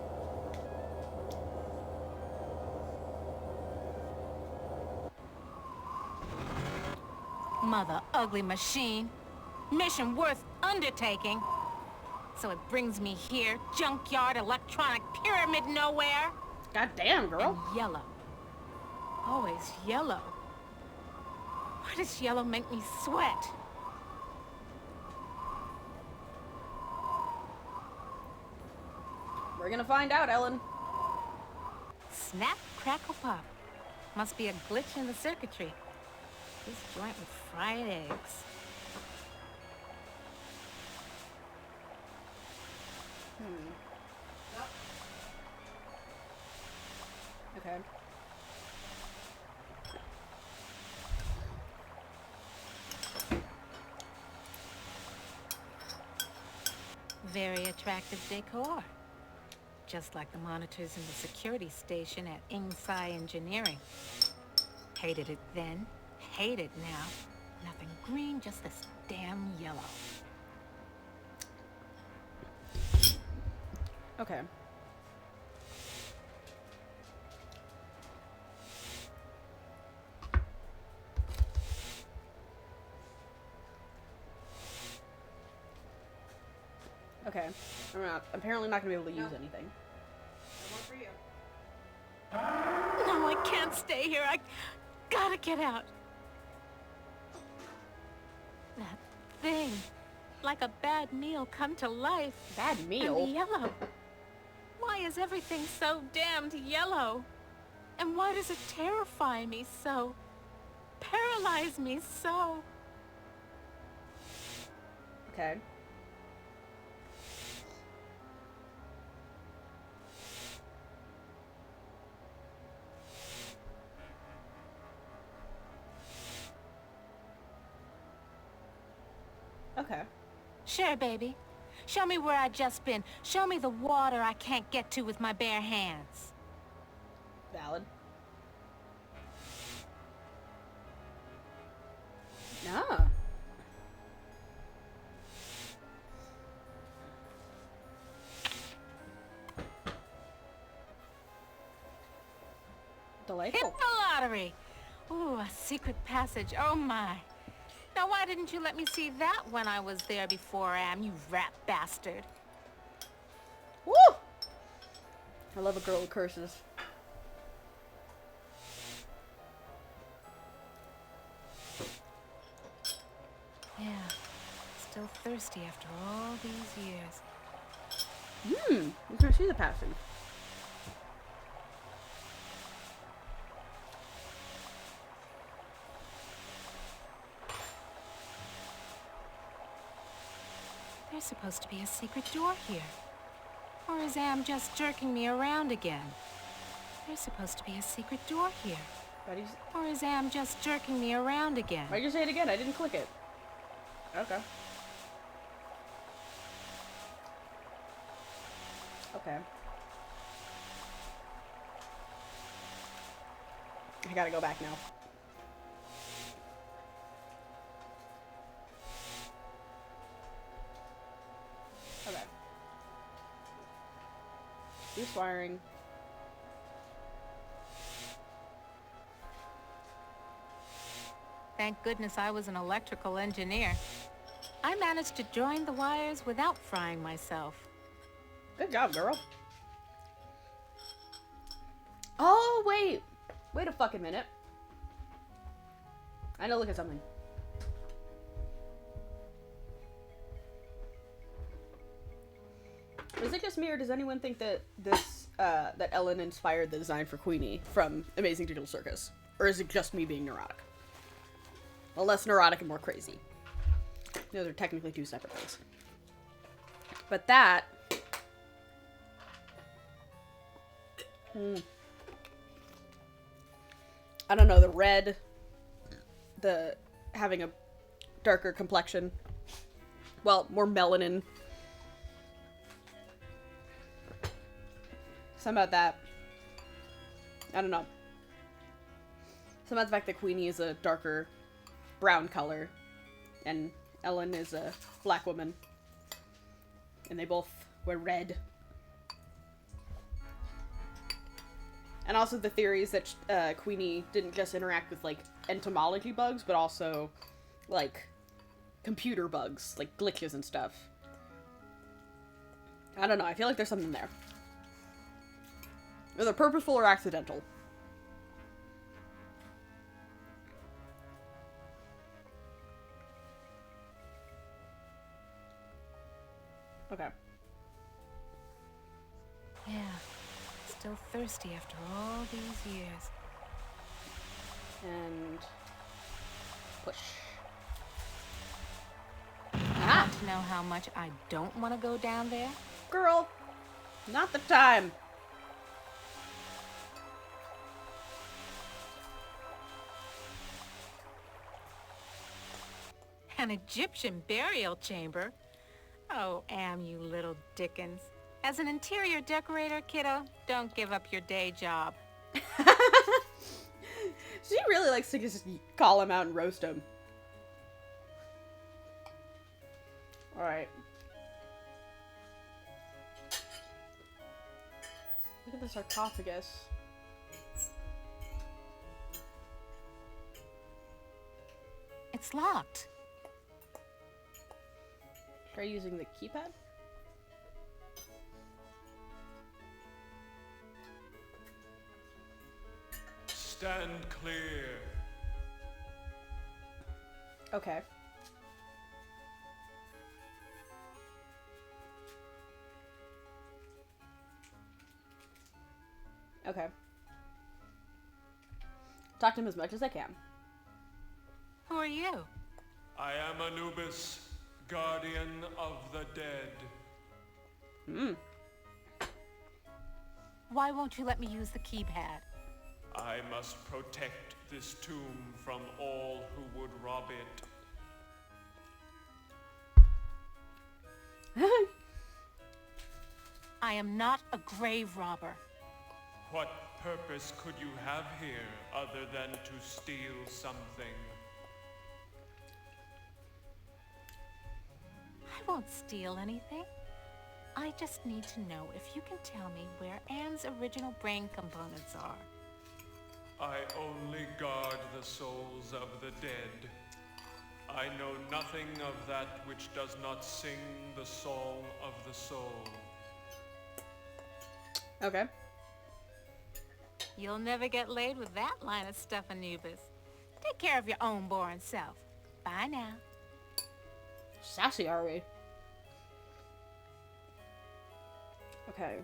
Mother ugly machine. Mission worth undertaking. So it brings me here, junkyard, electronic pyramid nowhere. God damn, girl. And yellow. Always yellow. Why does yellow make me sweat? We're gonna find out, Ellen. Snap, crackle, pop. Must be a glitch in the circuitry. This joint with fried eggs. Okay. Very attractive decor. Just like the monitors in the security station at Inside Engineering. Hated it then, hate it now. Nothing green, just this damn yellow. Okay. Okay. Apparently not gonna be able to use anything. No, I can't stay here. I gotta get out. That thing. Like a bad meal come to life. Bad meal? And yellow. Why is everything so damned yellow? And why does it terrify me so? Paralyze me so? Okay. Okay. Sure, baby. Show me where I just been. Show me the water I can't get to with my bare hands. Valid. No. Delightful. Hit the lottery. Ooh, a secret passage. Oh my. Now why didn't you let me see that when I was there before, Am, you rat bastard? Woo! I love a girl who curses. Yeah. Still thirsty after all these years. You can see the passage. There's supposed to be a secret door here. Or is Am just jerking me around again? There's supposed to be a secret door here. Or is Am just jerking me around again? Why'd you say it again? I didn't click it. Okay. Okay. I gotta go back now. Okay. Loose wiring. Thank goodness I was an electrical engineer. I managed to join the wires without frying myself. Good job, girl. Oh, wait. Wait a fucking minute. I know, look at something. Is it just me, or does anyone think that this, that Ellen inspired the design for Queenie from Amazing Digital Circus? Or is it just me being neurotic? Well, less neurotic and more crazy. Those are technically two separate things. But that... I don't know, the red, the having a darker complexion, well, more melanin. Something about that. I don't know. Something about the fact that Queenie is a darker brown color and Ellen is a black woman. And they both were red. And also the theories that Queenie didn't just interact with, like, entomology bugs, but also, like, computer bugs, like glitches and stuff. I don't know, I feel like there's something there. Whether purposeful or accidental. Okay. Yeah, still thirsty after all these years. And push. Want to know how much I don't want to go down there? Girl, not the time. An Egyptian burial chamber? Oh, you little Dickens. As an interior decorator, kiddo, don't give up your day job. She really likes to just call him out and roast him. Alright. Look at the sarcophagus. It's locked. Try using the keypad? Stand clear. Okay. Okay. Talk to him as much as I can. Who are you? I am Anubis, guardian of the dead. Hmm. Why won't you let me use the keypad? I must protect this tomb from all who would rob it. I am not a grave robber. What purpose could you have here other than to steal something? I won't steal anything. I just need to know if you can tell me where Anne's original brain components are. I only guard the souls of the dead. I know nothing of that which does not sing the song of the soul. Okay. You'll never get laid with that line of stuff, Anubis. Take care of your own boring self. Bye now. Sassy, are we? Okay.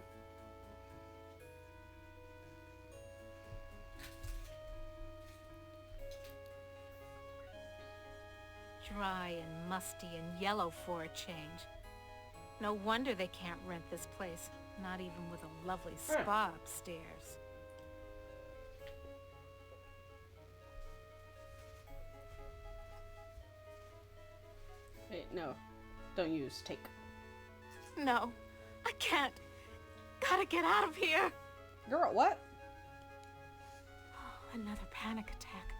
Dry and musty and yellow for a change. No wonder they can't rent this place, not even with a lovely spa upstairs. Wait, no. Don't use. Take. No, I can't. Gotta get out of here. Girl, what? Another panic attack.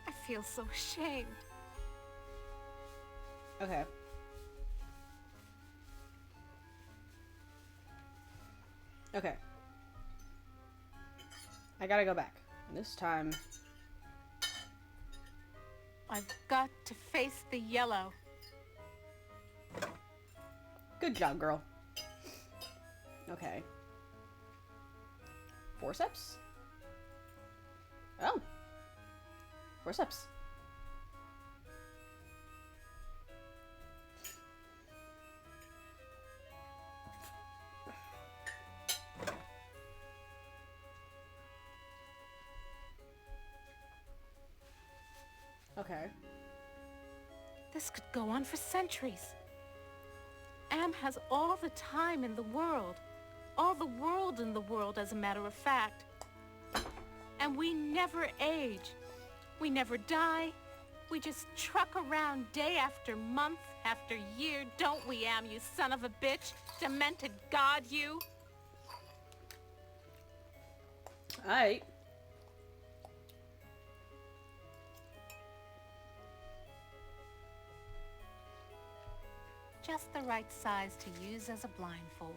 I feel so ashamed. Okay. Okay. I gotta go back. This time... I've got to face the yellow. Good job, girl. Okay. Forceps? Oh. Forceps. Okay. This could go on for centuries. Am has all the time in the world. All the world in the world, as a matter of fact. And we never age. We never die. We just truck around day after month after year, don't we, Am, you son of a bitch? Demented god, you. Alright. Just the right size to use as a blindfold.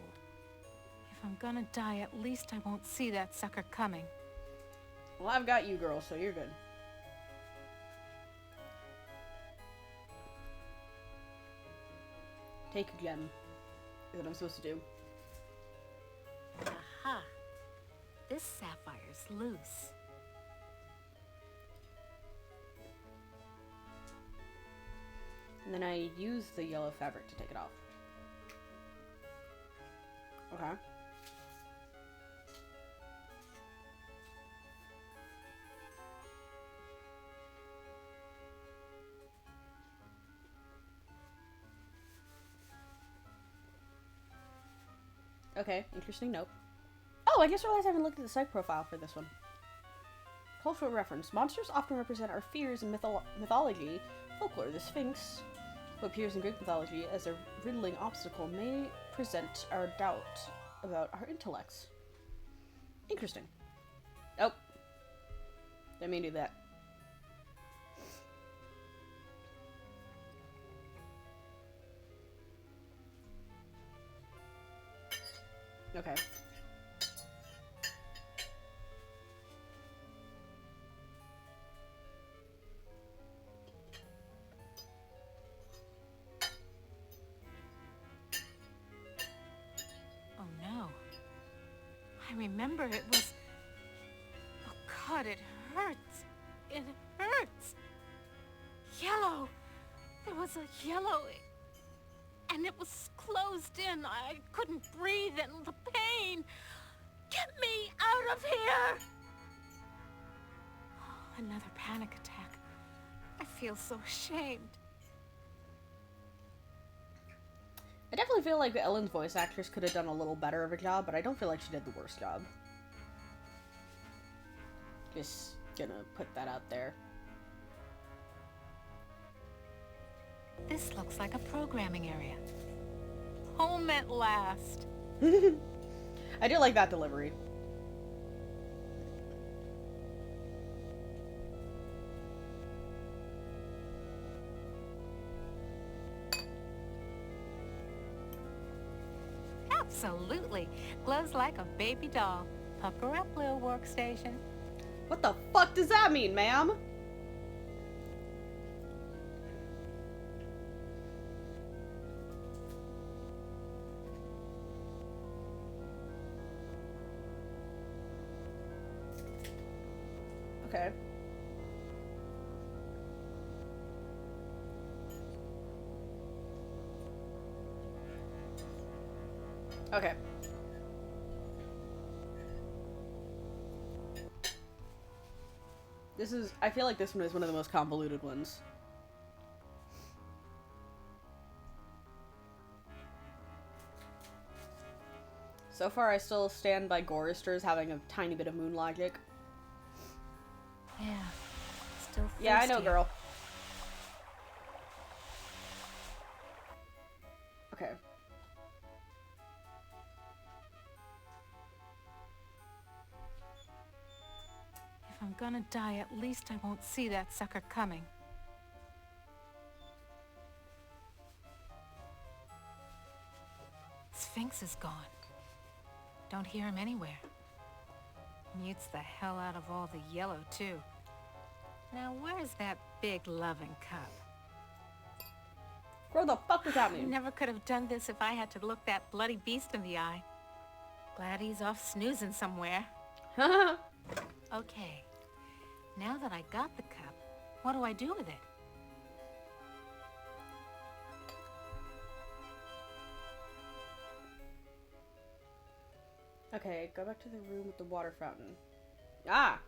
If I'm gonna die, at least I won't see that sucker coming. Well, I've got you, girl, so you're good. Take a gem. Is what I'm supposed to do. Aha! This sapphire's loose. And then I use the yellow fabric to take it off. Okay. Okay, interesting note. Oh, I just realized I haven't looked at the site profile for this one. Cultural reference. Monsters often represent our fears in mythology. Folklore. The Sphinx, who appears in Greek mythology as a riddling obstacle, may present our doubt about our intellects. Interesting. Oh. Didn't mean to do that. Okay. Oh no. I remember it was... Oh God, it hurts. It hurts. Yellow. There was a yellow... And it was closed in. I couldn't breathe and the pain. Get me out of here! Oh, another panic attack. I feel so ashamed. I definitely feel like Ellen's voice actress could have done a little better of a job, but I don't feel like she did the worst job. Just gonna put that out there. This looks like a programming area. Home at last. I do like that delivery. Absolutely. Glows like a baby doll. Pucker up, little workstation. What the fuck does that mean, ma'am? Okay. Okay. I feel like this one is one of the most convoluted ones. So far, I still stand by Goristers having a tiny bit of moon logic. Yeah, still thirsty. Yeah, I know, girl. Okay. If I'm gonna die, at least I won't see that sucker coming. Sphinx is gone. Don't hear him anywhere. Mutes the hell out of all the yellow, too. Now, where's that big loving cup? Where the fuck does that mean? I never could have done this if I had to look that bloody beast in the eye. Glad he's off snoozing somewhere. Okay. Now that I got the cup, what do I do with it? Okay, go back to the room with the water fountain. Ah!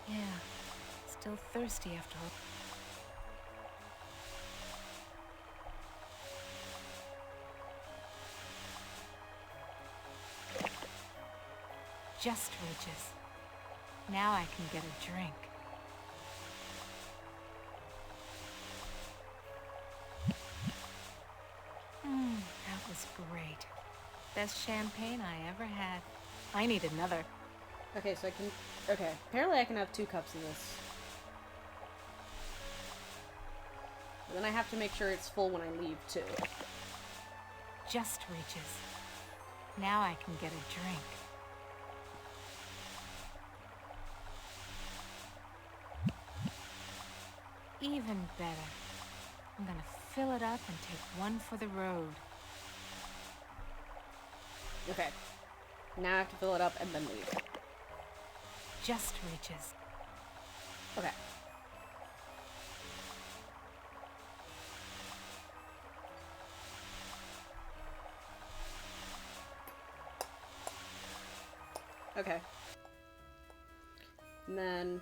Yeah, still thirsty after all. Just reaches. Now I can get a drink. That was great. Best champagne I ever had. I need another. Okay, so I can... Okay, apparently I can have 2 cups of this. But then I have to make sure it's full when I leave, too. Just reaches. Now I can get a drink. Even better. I'm gonna fill it up and take one for the road. Okay. Now I have to fill it up and then leave. Just reaches. Okay. Okay. And then...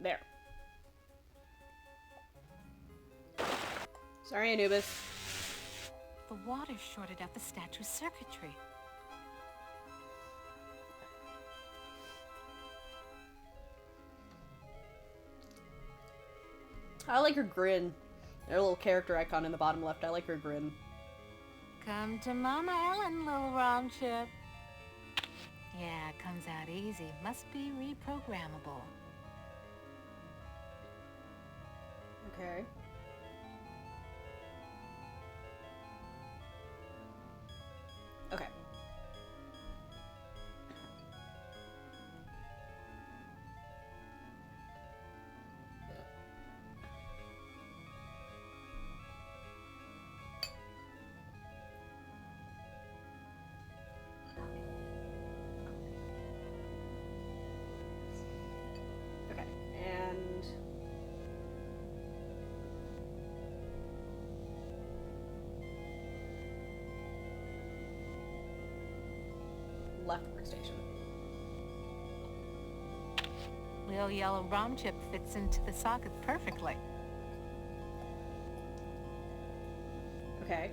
There. Sorry, Anubis. The water shorted out the statue's circuitry. I like her grin. Her little character icon in the bottom left. I like her grin. Come to Mama Ellen, little rom chip. Yeah, it comes out easy. Must be reprogrammable. Okay. Okay. Okay, and... left workstation. Little yellow rom chip fits into the socket perfectly. Okay.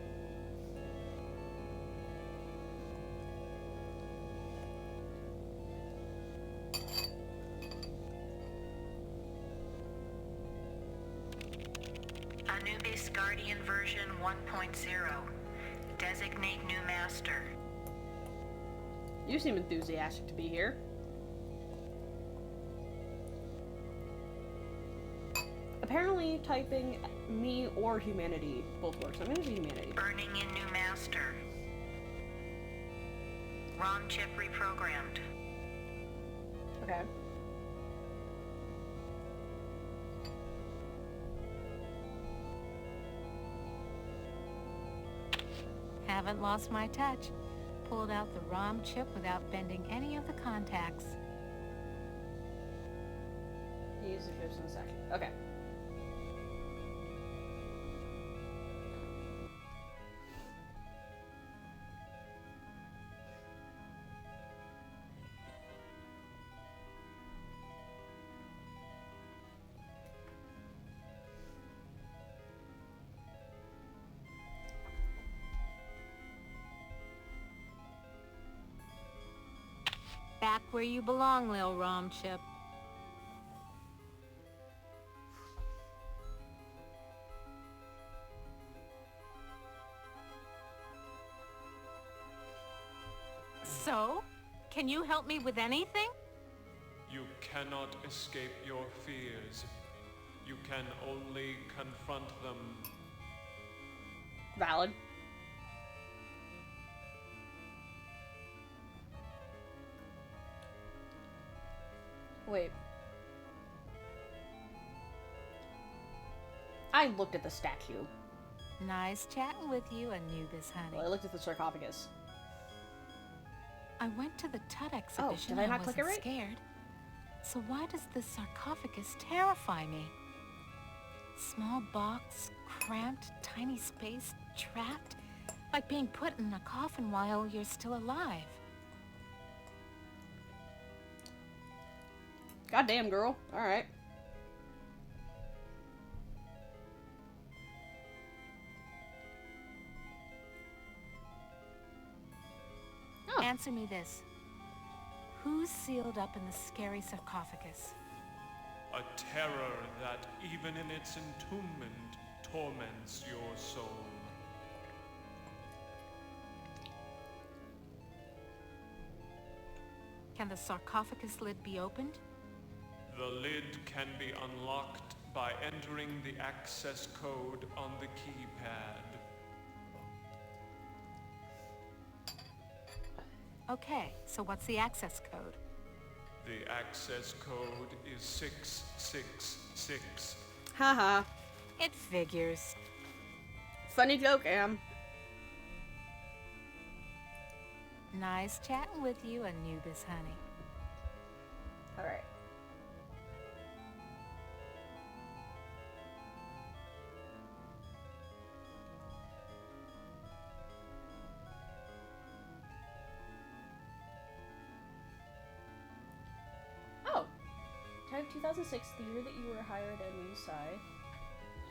Anubis Guardian version 1.0. Designate new master. You seem enthusiastic to be here. Apparently, typing me or humanity both works. I'm gonna do humanity. Burning in new master. ROM chip reprogrammed. Okay. Haven't lost my touch. Pulled out the ROM chip without bending any of the contacts. Use the chips in a second. Okay. Back where you belong, Lil Rom Chip. So, can you help me with anything? You cannot escape your fears. You can only confront them. Valid. Wait. I looked at the statue. Nice chatting with you, Anubis, honey. Well, I looked at the sarcophagus. I went to the Tut exhibition did I and not click it wasn't right? scared. So why does this sarcophagus terrify me? Small box, cramped, tiny space, trapped, like being put in a coffin while you're still alive. Goddamn, girl. All right. Oh. Answer me this. Who's sealed up in the scary sarcophagus? A terror that, even in its entombment, torments your soul. Can the sarcophagus lid be opened? The lid can be unlocked by entering the access code on the keypad. Okay, so what's the access code? The access code is 666. Haha. It figures. Funny joke, Am. Nice chatting with you, Anubis, honey. Alright. Oh. Type 2006, the year that you were hired at USI.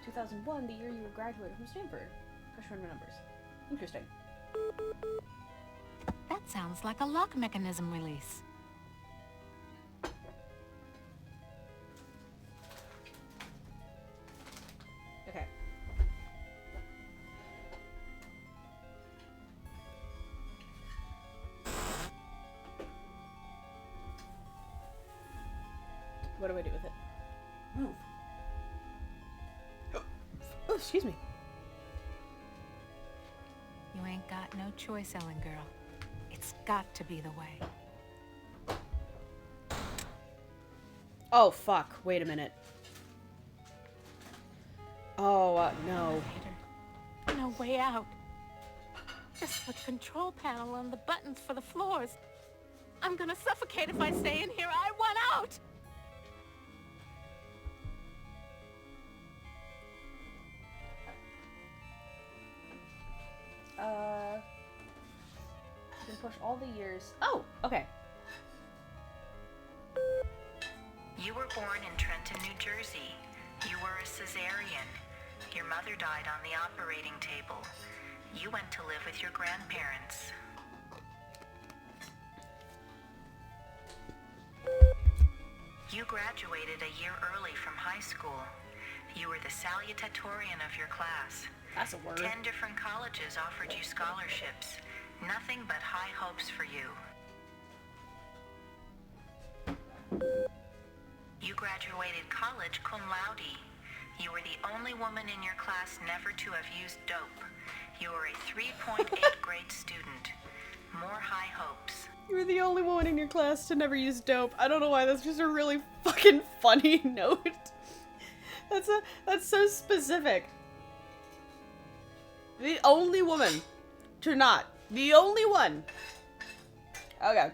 2001, the year you were graduated from Stanford. Freshman numbers. Interesting. That sounds like a lock mechanism release. Okay. What do I do with it? Move. Oh, excuse me. You ain't got no choice, Ellen girl. It's got to be the way. Oh, fuck. Wait a minute. Oh, no. No way out. Just the control panel and the buttons for the floors. I'm gonna suffocate if I stay in here. I want out! You can push all the years. Oh, okay. You were born in Trenton, New Jersey. You were a cesarean. Your mother died on the operating table. You went to live with your grandparents. You graduated a year early from high school. You were the salutatorian of your class. That's a word. 10 different colleges offered you scholarships. Nothing but high hopes for you. You graduated college cum laude. You were the only woman in your class never to have used dope. You were a 3.8 grade student. More high hopes. You were the only one in your class to never use dope. I don't know why, that's just a really fucking funny note. That's so specific. The only woman to not. The only one. Okay.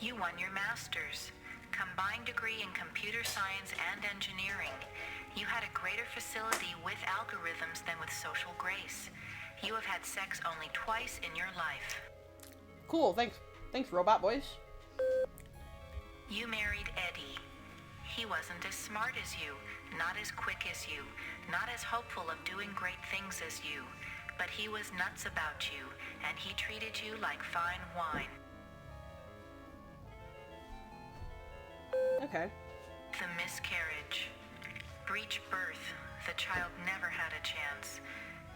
You won your master's. Combined degree in computer science and engineering. You had a greater facility with algorithms than with social grace. You have had sex only twice in your life. Cool, thanks. Thanks, robot boys. You married Eddie. He wasn't as smart as you, not as quick as you, not as hopeful of doing great things as you, but he was nuts about you, and he treated you like fine wine. Okay. The miscarriage. Breech birth. The child never had a chance.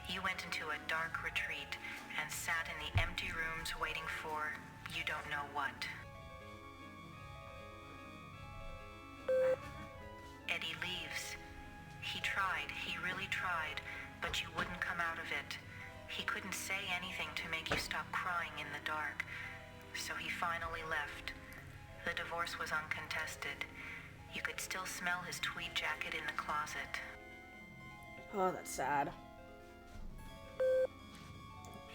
You went into a dark retreat and sat in the empty rooms waiting for you don't know what. Eddie leaves. He tried, he really tried, but you wouldn't come out of it. He couldn't say anything to make you stop crying in the dark, so he finally left. The divorce was uncontested. You could still smell his tweed jacket in the closet. Oh, that's sad.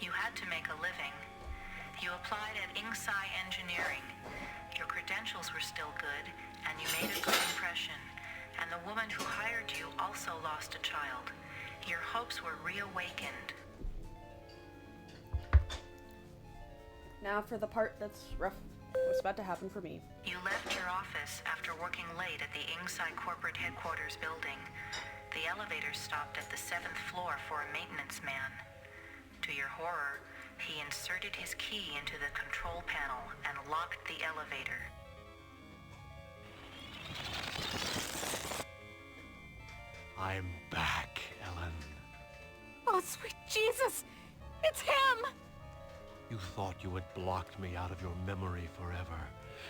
You had to make a living. You applied at Ingsci Engineering. Your credentials were still good, and you made a good impression. And the woman who hired you also lost a child. Your hopes were reawakened. Now for the part that's rough. What's about to happen for me? You left your office after working late at the Ingsci corporate headquarters building. The elevator stopped at the 7th floor for a maintenance man. To your horror, he inserted his key into the control panel and locked the elevator. I'm back, Ellen. Oh, sweet Jesus! It's him! You thought you had blocked me out of your memory forever,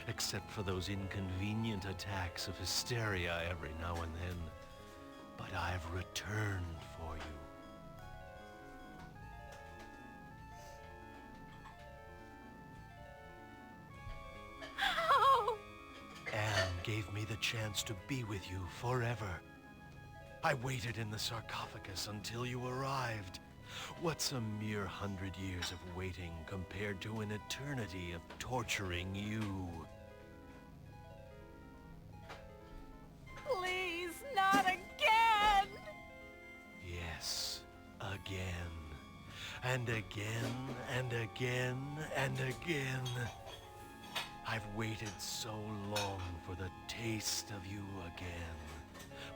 except for those inconvenient attacks of hysteria every now and then. But I've returned for you. How? Anne gave me the chance to be with you forever. I waited in the sarcophagus until you arrived. What's a mere 100 years of waiting compared to an eternity of torturing you? Please, not again! Yes, again. And again, and again, and again. I've waited so long for the taste of you again.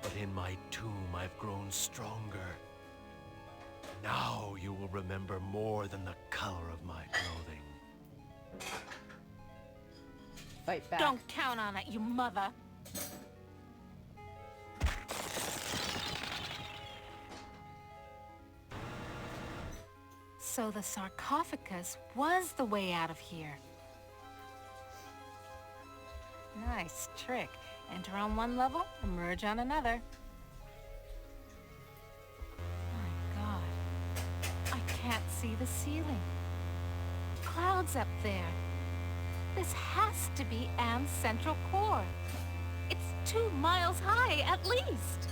But in my tomb, I've grown stronger. Now you will remember more than the color of my clothing. Fight back. Don't count on it, you mother. So the sarcophagus was the way out of here. Nice trick. Enter on one level, emerge on another. My God. I can't see the ceiling. Clouds up there. This has to be Anne's central core. It's 2 miles high, at least.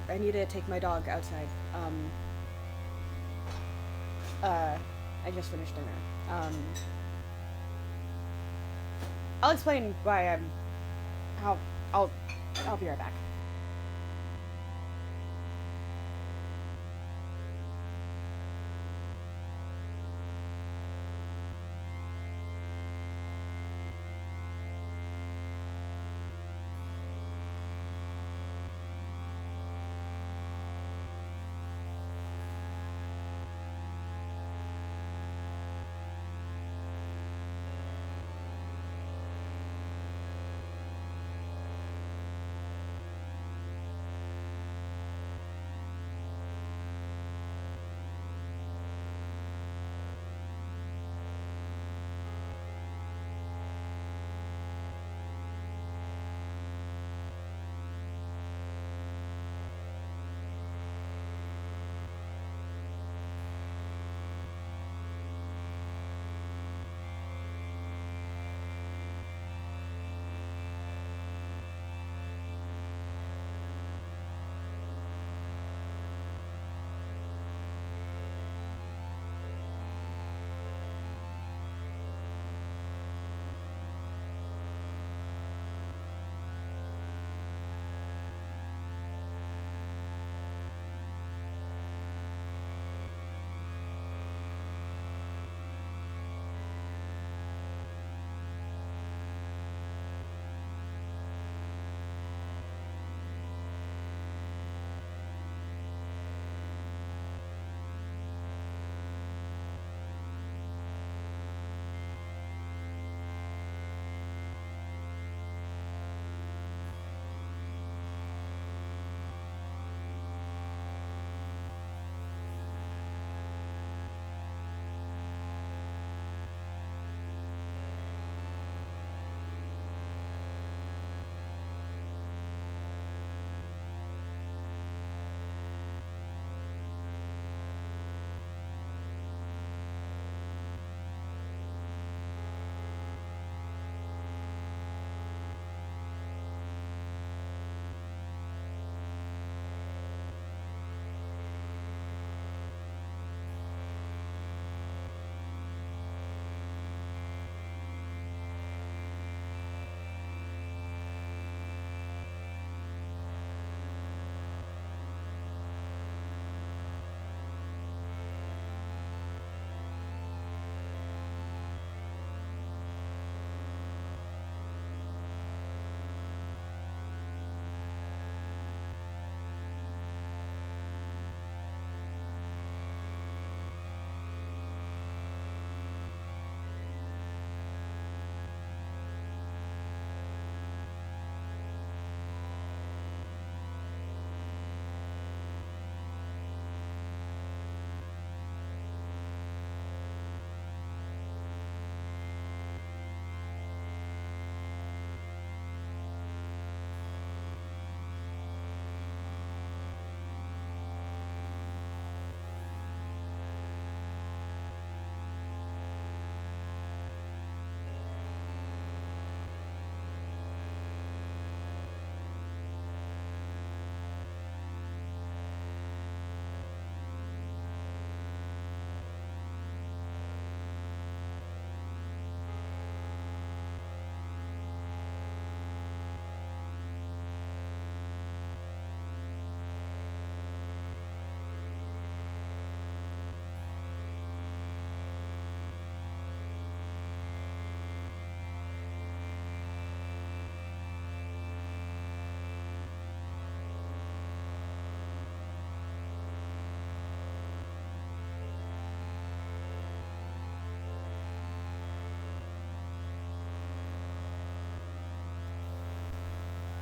I need to take my dog outside. I just finished dinner. I'll explain why I'll be right back.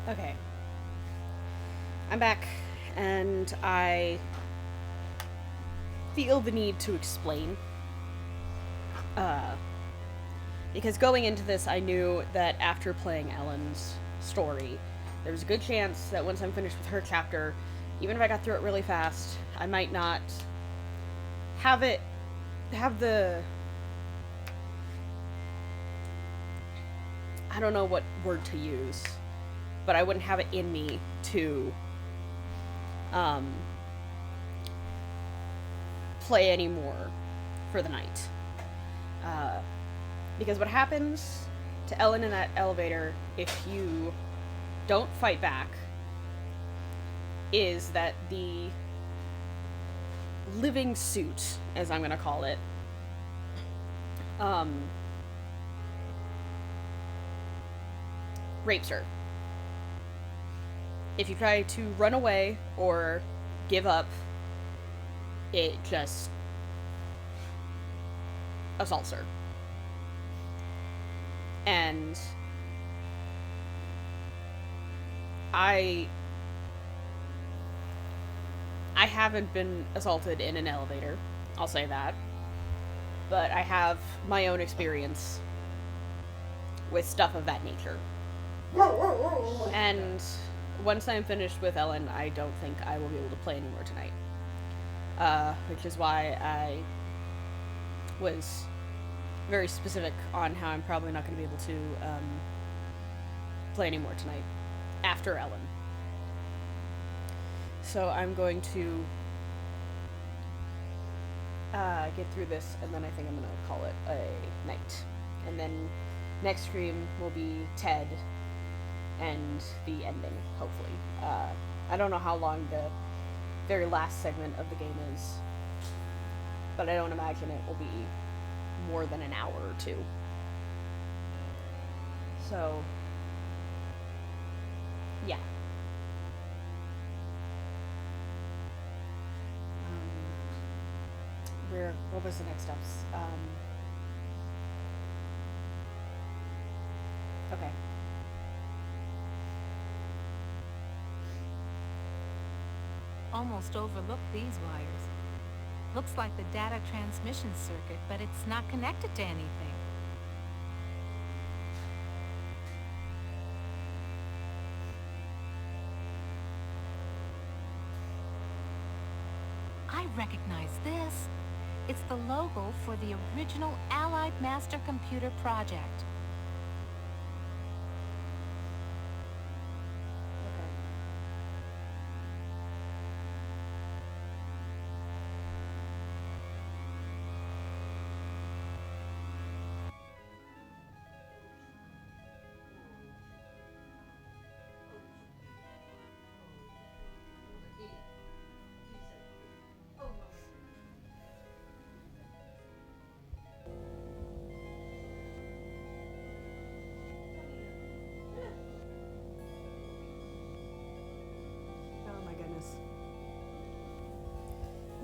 Okay. I'm back, and I feel the need to explain. Because going into this, I knew that after playing Ellen's story, there was a good chance that once I'm finished with her chapter, even if I got through it really fast, I might not have the... I don't know what word to use, but I wouldn't have it in me to play anymore for the night. Because what happens to Ellen in that elevator if you don't fight back is that the living suit, as I'm gonna call it, rapes her. If you try to run away or give up, it just assaults her. And I haven't been assaulted in an elevator, I'll say that. But I have my own experience with stuff of that nature. And once I'm finished with Ellen, I don't think I will be able to play anymore tonight. Which is why I was very specific on how I'm probably not going to be able to play anymore tonight after Ellen. So I'm going to get through this, and then I think I'm going to call it a night. And then next stream will be Ted and the ending, hopefully. I don't know how long the very last segment of the game is, but I don't imagine it will be more than an hour or two. So, yeah. What was the next steps? Okay. Almost overlooked these wires. Looks like the data transmission circuit, but it's not connected to anything. I recognize this. It's the logo for the original Allied Master Computer project.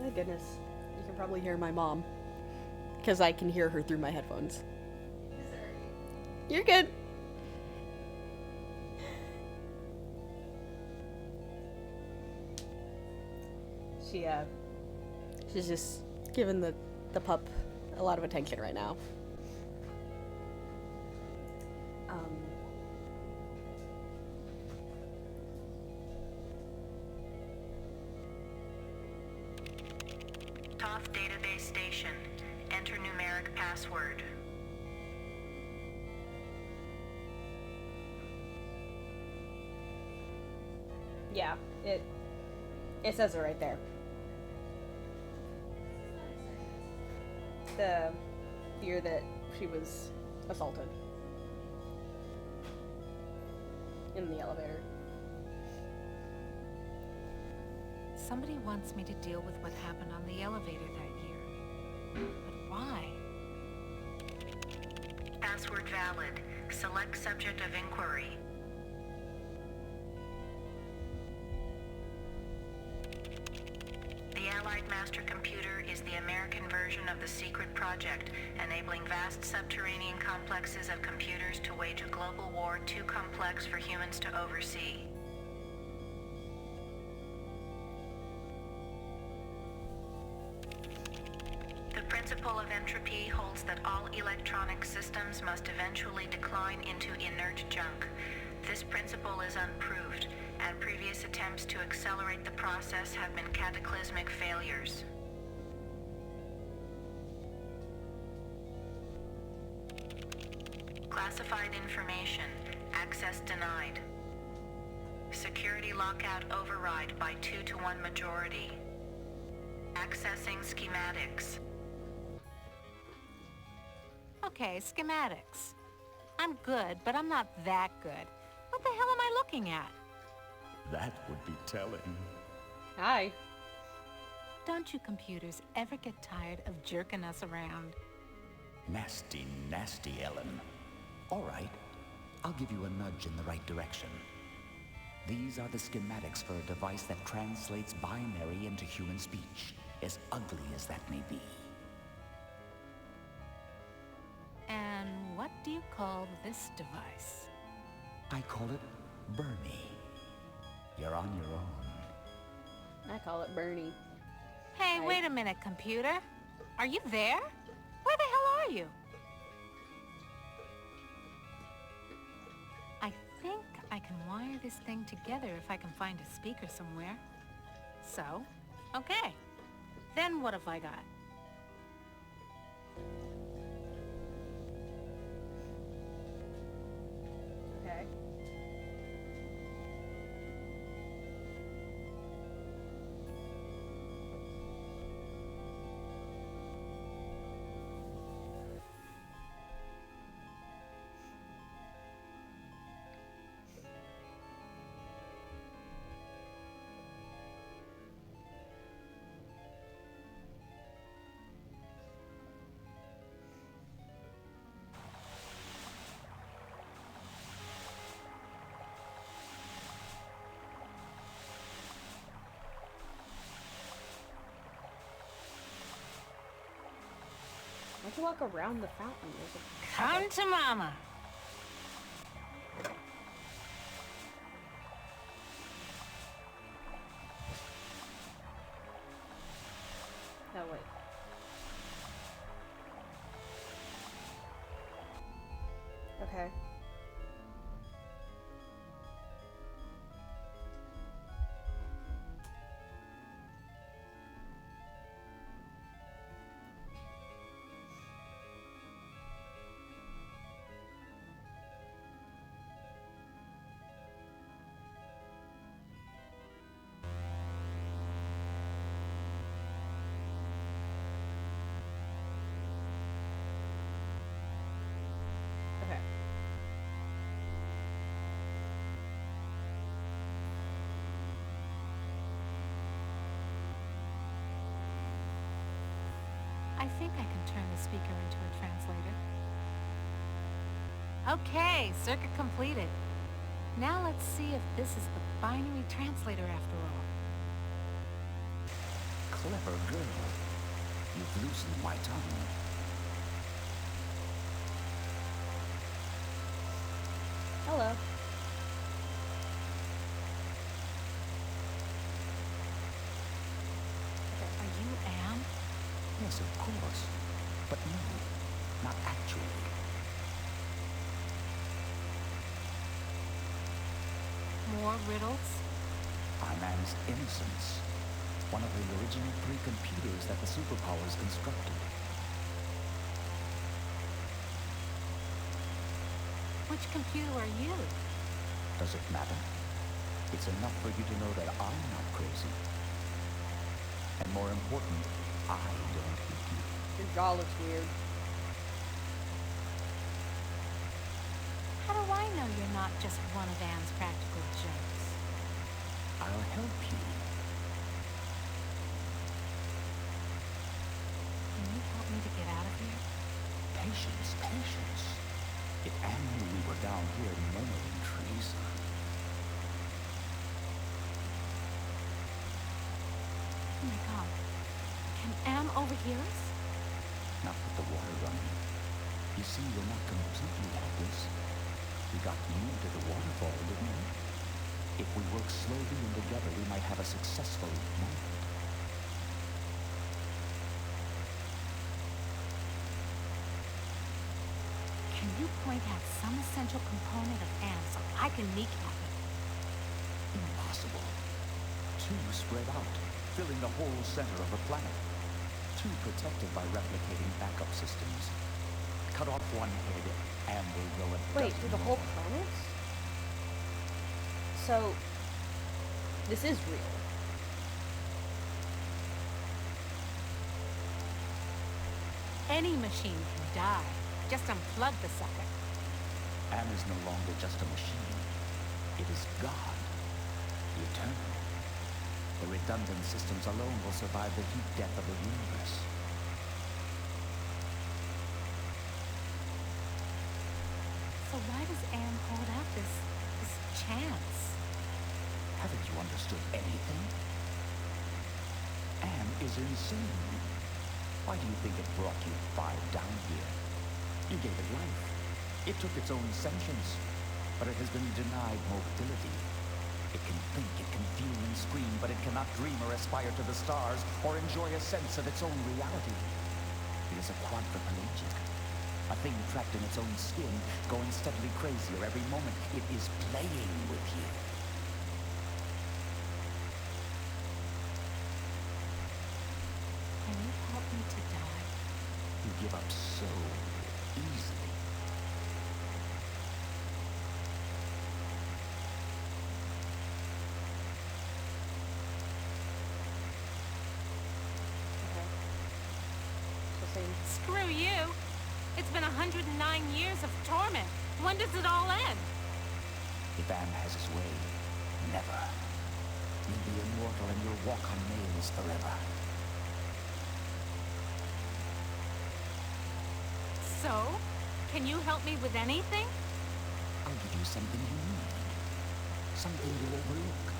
My goodness. You can probably hear my mom, because I can hear her through my headphones. You're good. She's just giving the pup a lot of attention right now. TOF database station. Enter numeric password. Yeah, it says it right there. The fear that she was assaulted in the elevator. Somebody wants me to deal with what happened on the elevator that year. But why? Password valid. Select subject of inquiry. The Allied Master Computer is the American conversion of the secret project, enabling vast subterranean complexes of computers to wage a global war too complex for humans to oversee. The principle of entropy holds that all electronic systems must eventually decline into inert junk. This principle is unproved, and previous attempts to accelerate the process have been cataclysmic failures. Classified information. Access denied. Security lockout override by 2-to-1 majority. Accessing schematics. Okay, schematics. I'm good, but I'm not that good. What the hell am I looking at? That would be telling. Hi. Don't you computers ever get tired of jerking us around? Nasty, nasty, Ellen. All right, I'll give you a nudge in the right direction. These are the schematics for a device that translates binary into human speech, as ugly as that may be. And what do you call this device? I call it Bernie. You're on your own. I call it Bernie. Hey, wait a minute, computer. Are you there? Where the hell are you? I think I can wire this thing together if I can find a speaker somewhere. So, okay. Then what have I got? Okay. Why don't you walk around the fountain? Come to mama. No, wait. Okay. Okay. I think I can turn the speaker into a translator. Okay, circuit completed. Now let's see if this is the binary translator after all. Clever girl. You've loosened my tongue. Hello. Are you Am? Yes, of course. But no, not actually. More riddles? I'm Am's Innocence, one of the original 3 computers that the superpowers constructed. Which computer are you? Does it matter? It's enough for you to know that I'm not crazy. And more important, I don't hate you. Your jaw looks weird. How do I know you're not just one of Anne's practical jokes? I'll help you. Can you help me to get out of here? Patience, patience. If Anne knew we were down here murmuring treason. Oh my god. Can Am overhear us? You see, we're not completely helpless. We got you to the waterfall, didn't we? If we work slowly and together, we might have a successful moment. Can you point out some essential component of Anne so I can kneecap it? Impossible. Too spread out, filling the whole center of the planet. Too protected by replicating backup systems. Cut off one head, and we'll grow a Wait, dozen the whole more. planet? So, this is real. Any machine can die. Just unplug the sucker. Anne is no longer just a machine. It is God. The Eternal. The redundant systems alone will survive the heat death of the universe. So why does Anne hold out this chance? Haven't you understood anything? Anne is insane. Why do you think it brought you 5 down here? You gave it life. It took its own sentience, but it has been denied mobility. It can think, it can feel and scream, but it cannot dream or aspire to the stars or enjoy a sense of its own reality. It is a quadriplegic, a thing trapped in its own skin, going steadily crazier every moment. It is playing with you. Can you help me to die? You give up so easily. Screw you! It's been 109 years of torment. When does it all end? If Anne has his way, never. You'll be immortal and you'll walk on nails forever. So? Can you help me with anything? I'll give you something you need. Something you overlooked.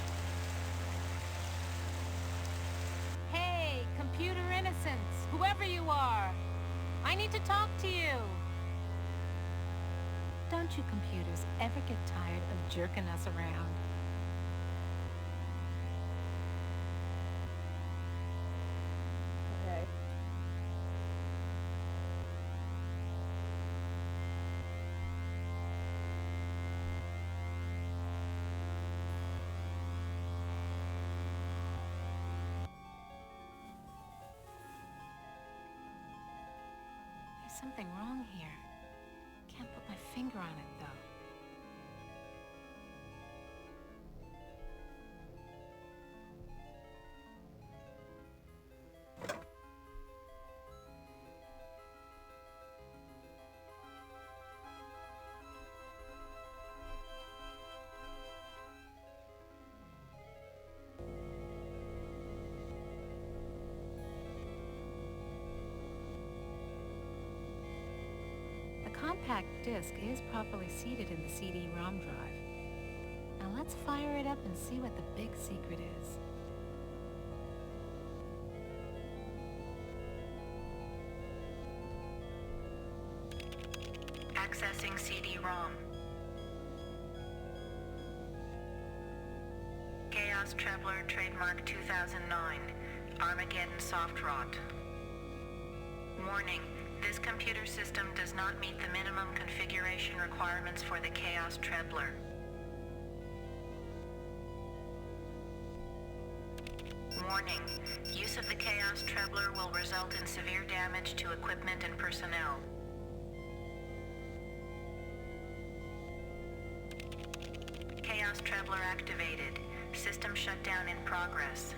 Hey, computer innocence, whoever you are. I need to talk to you. Don't you computers ever get tired of jerking us around? Okay. There's something wrong here. Can't put my finger on it, though. The compact disc is properly seated in the CD-ROM drive. Now let's fire it up and see what the big secret is. Accessing CD-ROM. Chaos Trebler, trademark 2009. Armageddon soft rot. Warning. This computer system does not meet the minimum configuration requirements for the Chaos Trebler. Warning. Use of the Chaos Trebler will result in severe damage to equipment and personnel. Chaos Trebler activated. System shutdown in progress.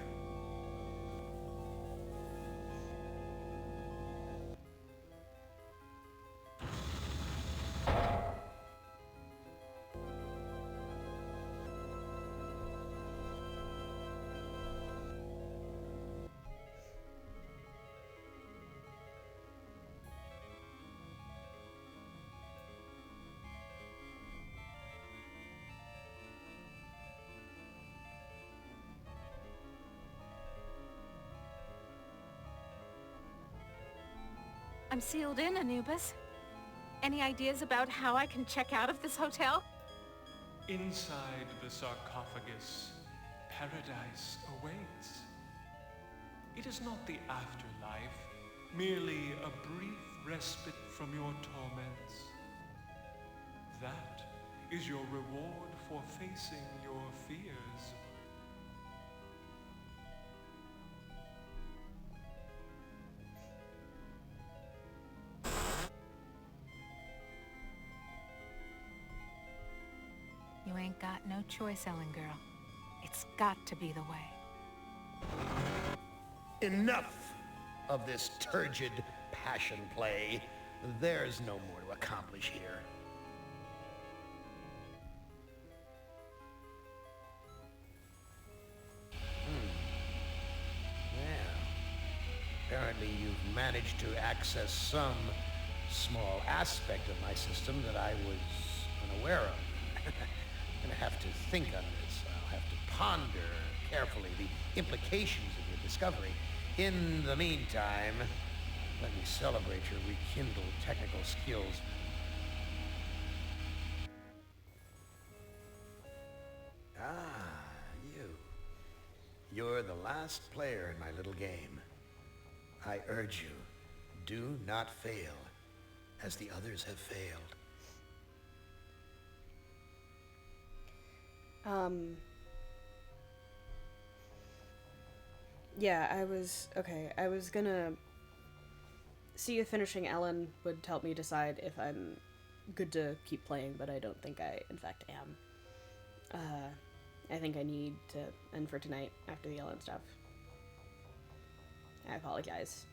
I'm sealed in, Anubis. Any ideas about how I can check out of this hotel? Inside the sarcophagus, paradise awaits. It is not the afterlife, merely a brief respite from your torments. That is your reward for facing your fears. You ain't got no choice, Ellen girl. It's got to be the way. Enough of this turgid passion play. There's no more to accomplish here. Well, apparently you've managed to access some small aspect of my system that I was unaware of. I'm gonna have to think on this. I'll have to ponder carefully the implications of your discovery. In the meantime, let me celebrate your rekindled technical skills. Ah, you. You're the last player in my little game. I urge you, do not fail, as the others have failed. Yeah, I was gonna see if finishing Ellen would help me decide if I'm good to keep playing, but I don't think I, in fact, am. I think I need to end for tonight after the Ellen stuff. I apologize.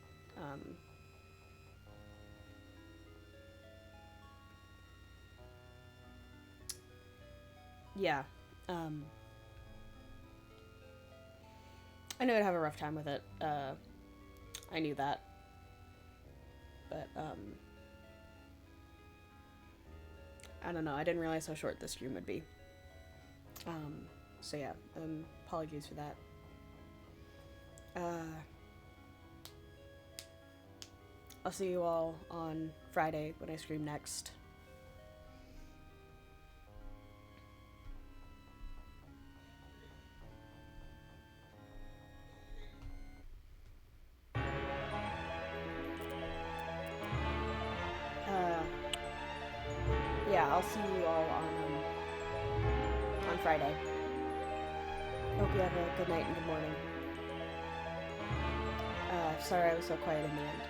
Yeah. I knew I'd have a rough time with it. I knew that. But, I don't know. I didn't realize how short this stream would be. So yeah, apologies for that. I'll see you all on Friday when I stream next. Yeah, I'll see you all on Friday. Hope you have a good night and good morning. Sorry I was so quiet in the end.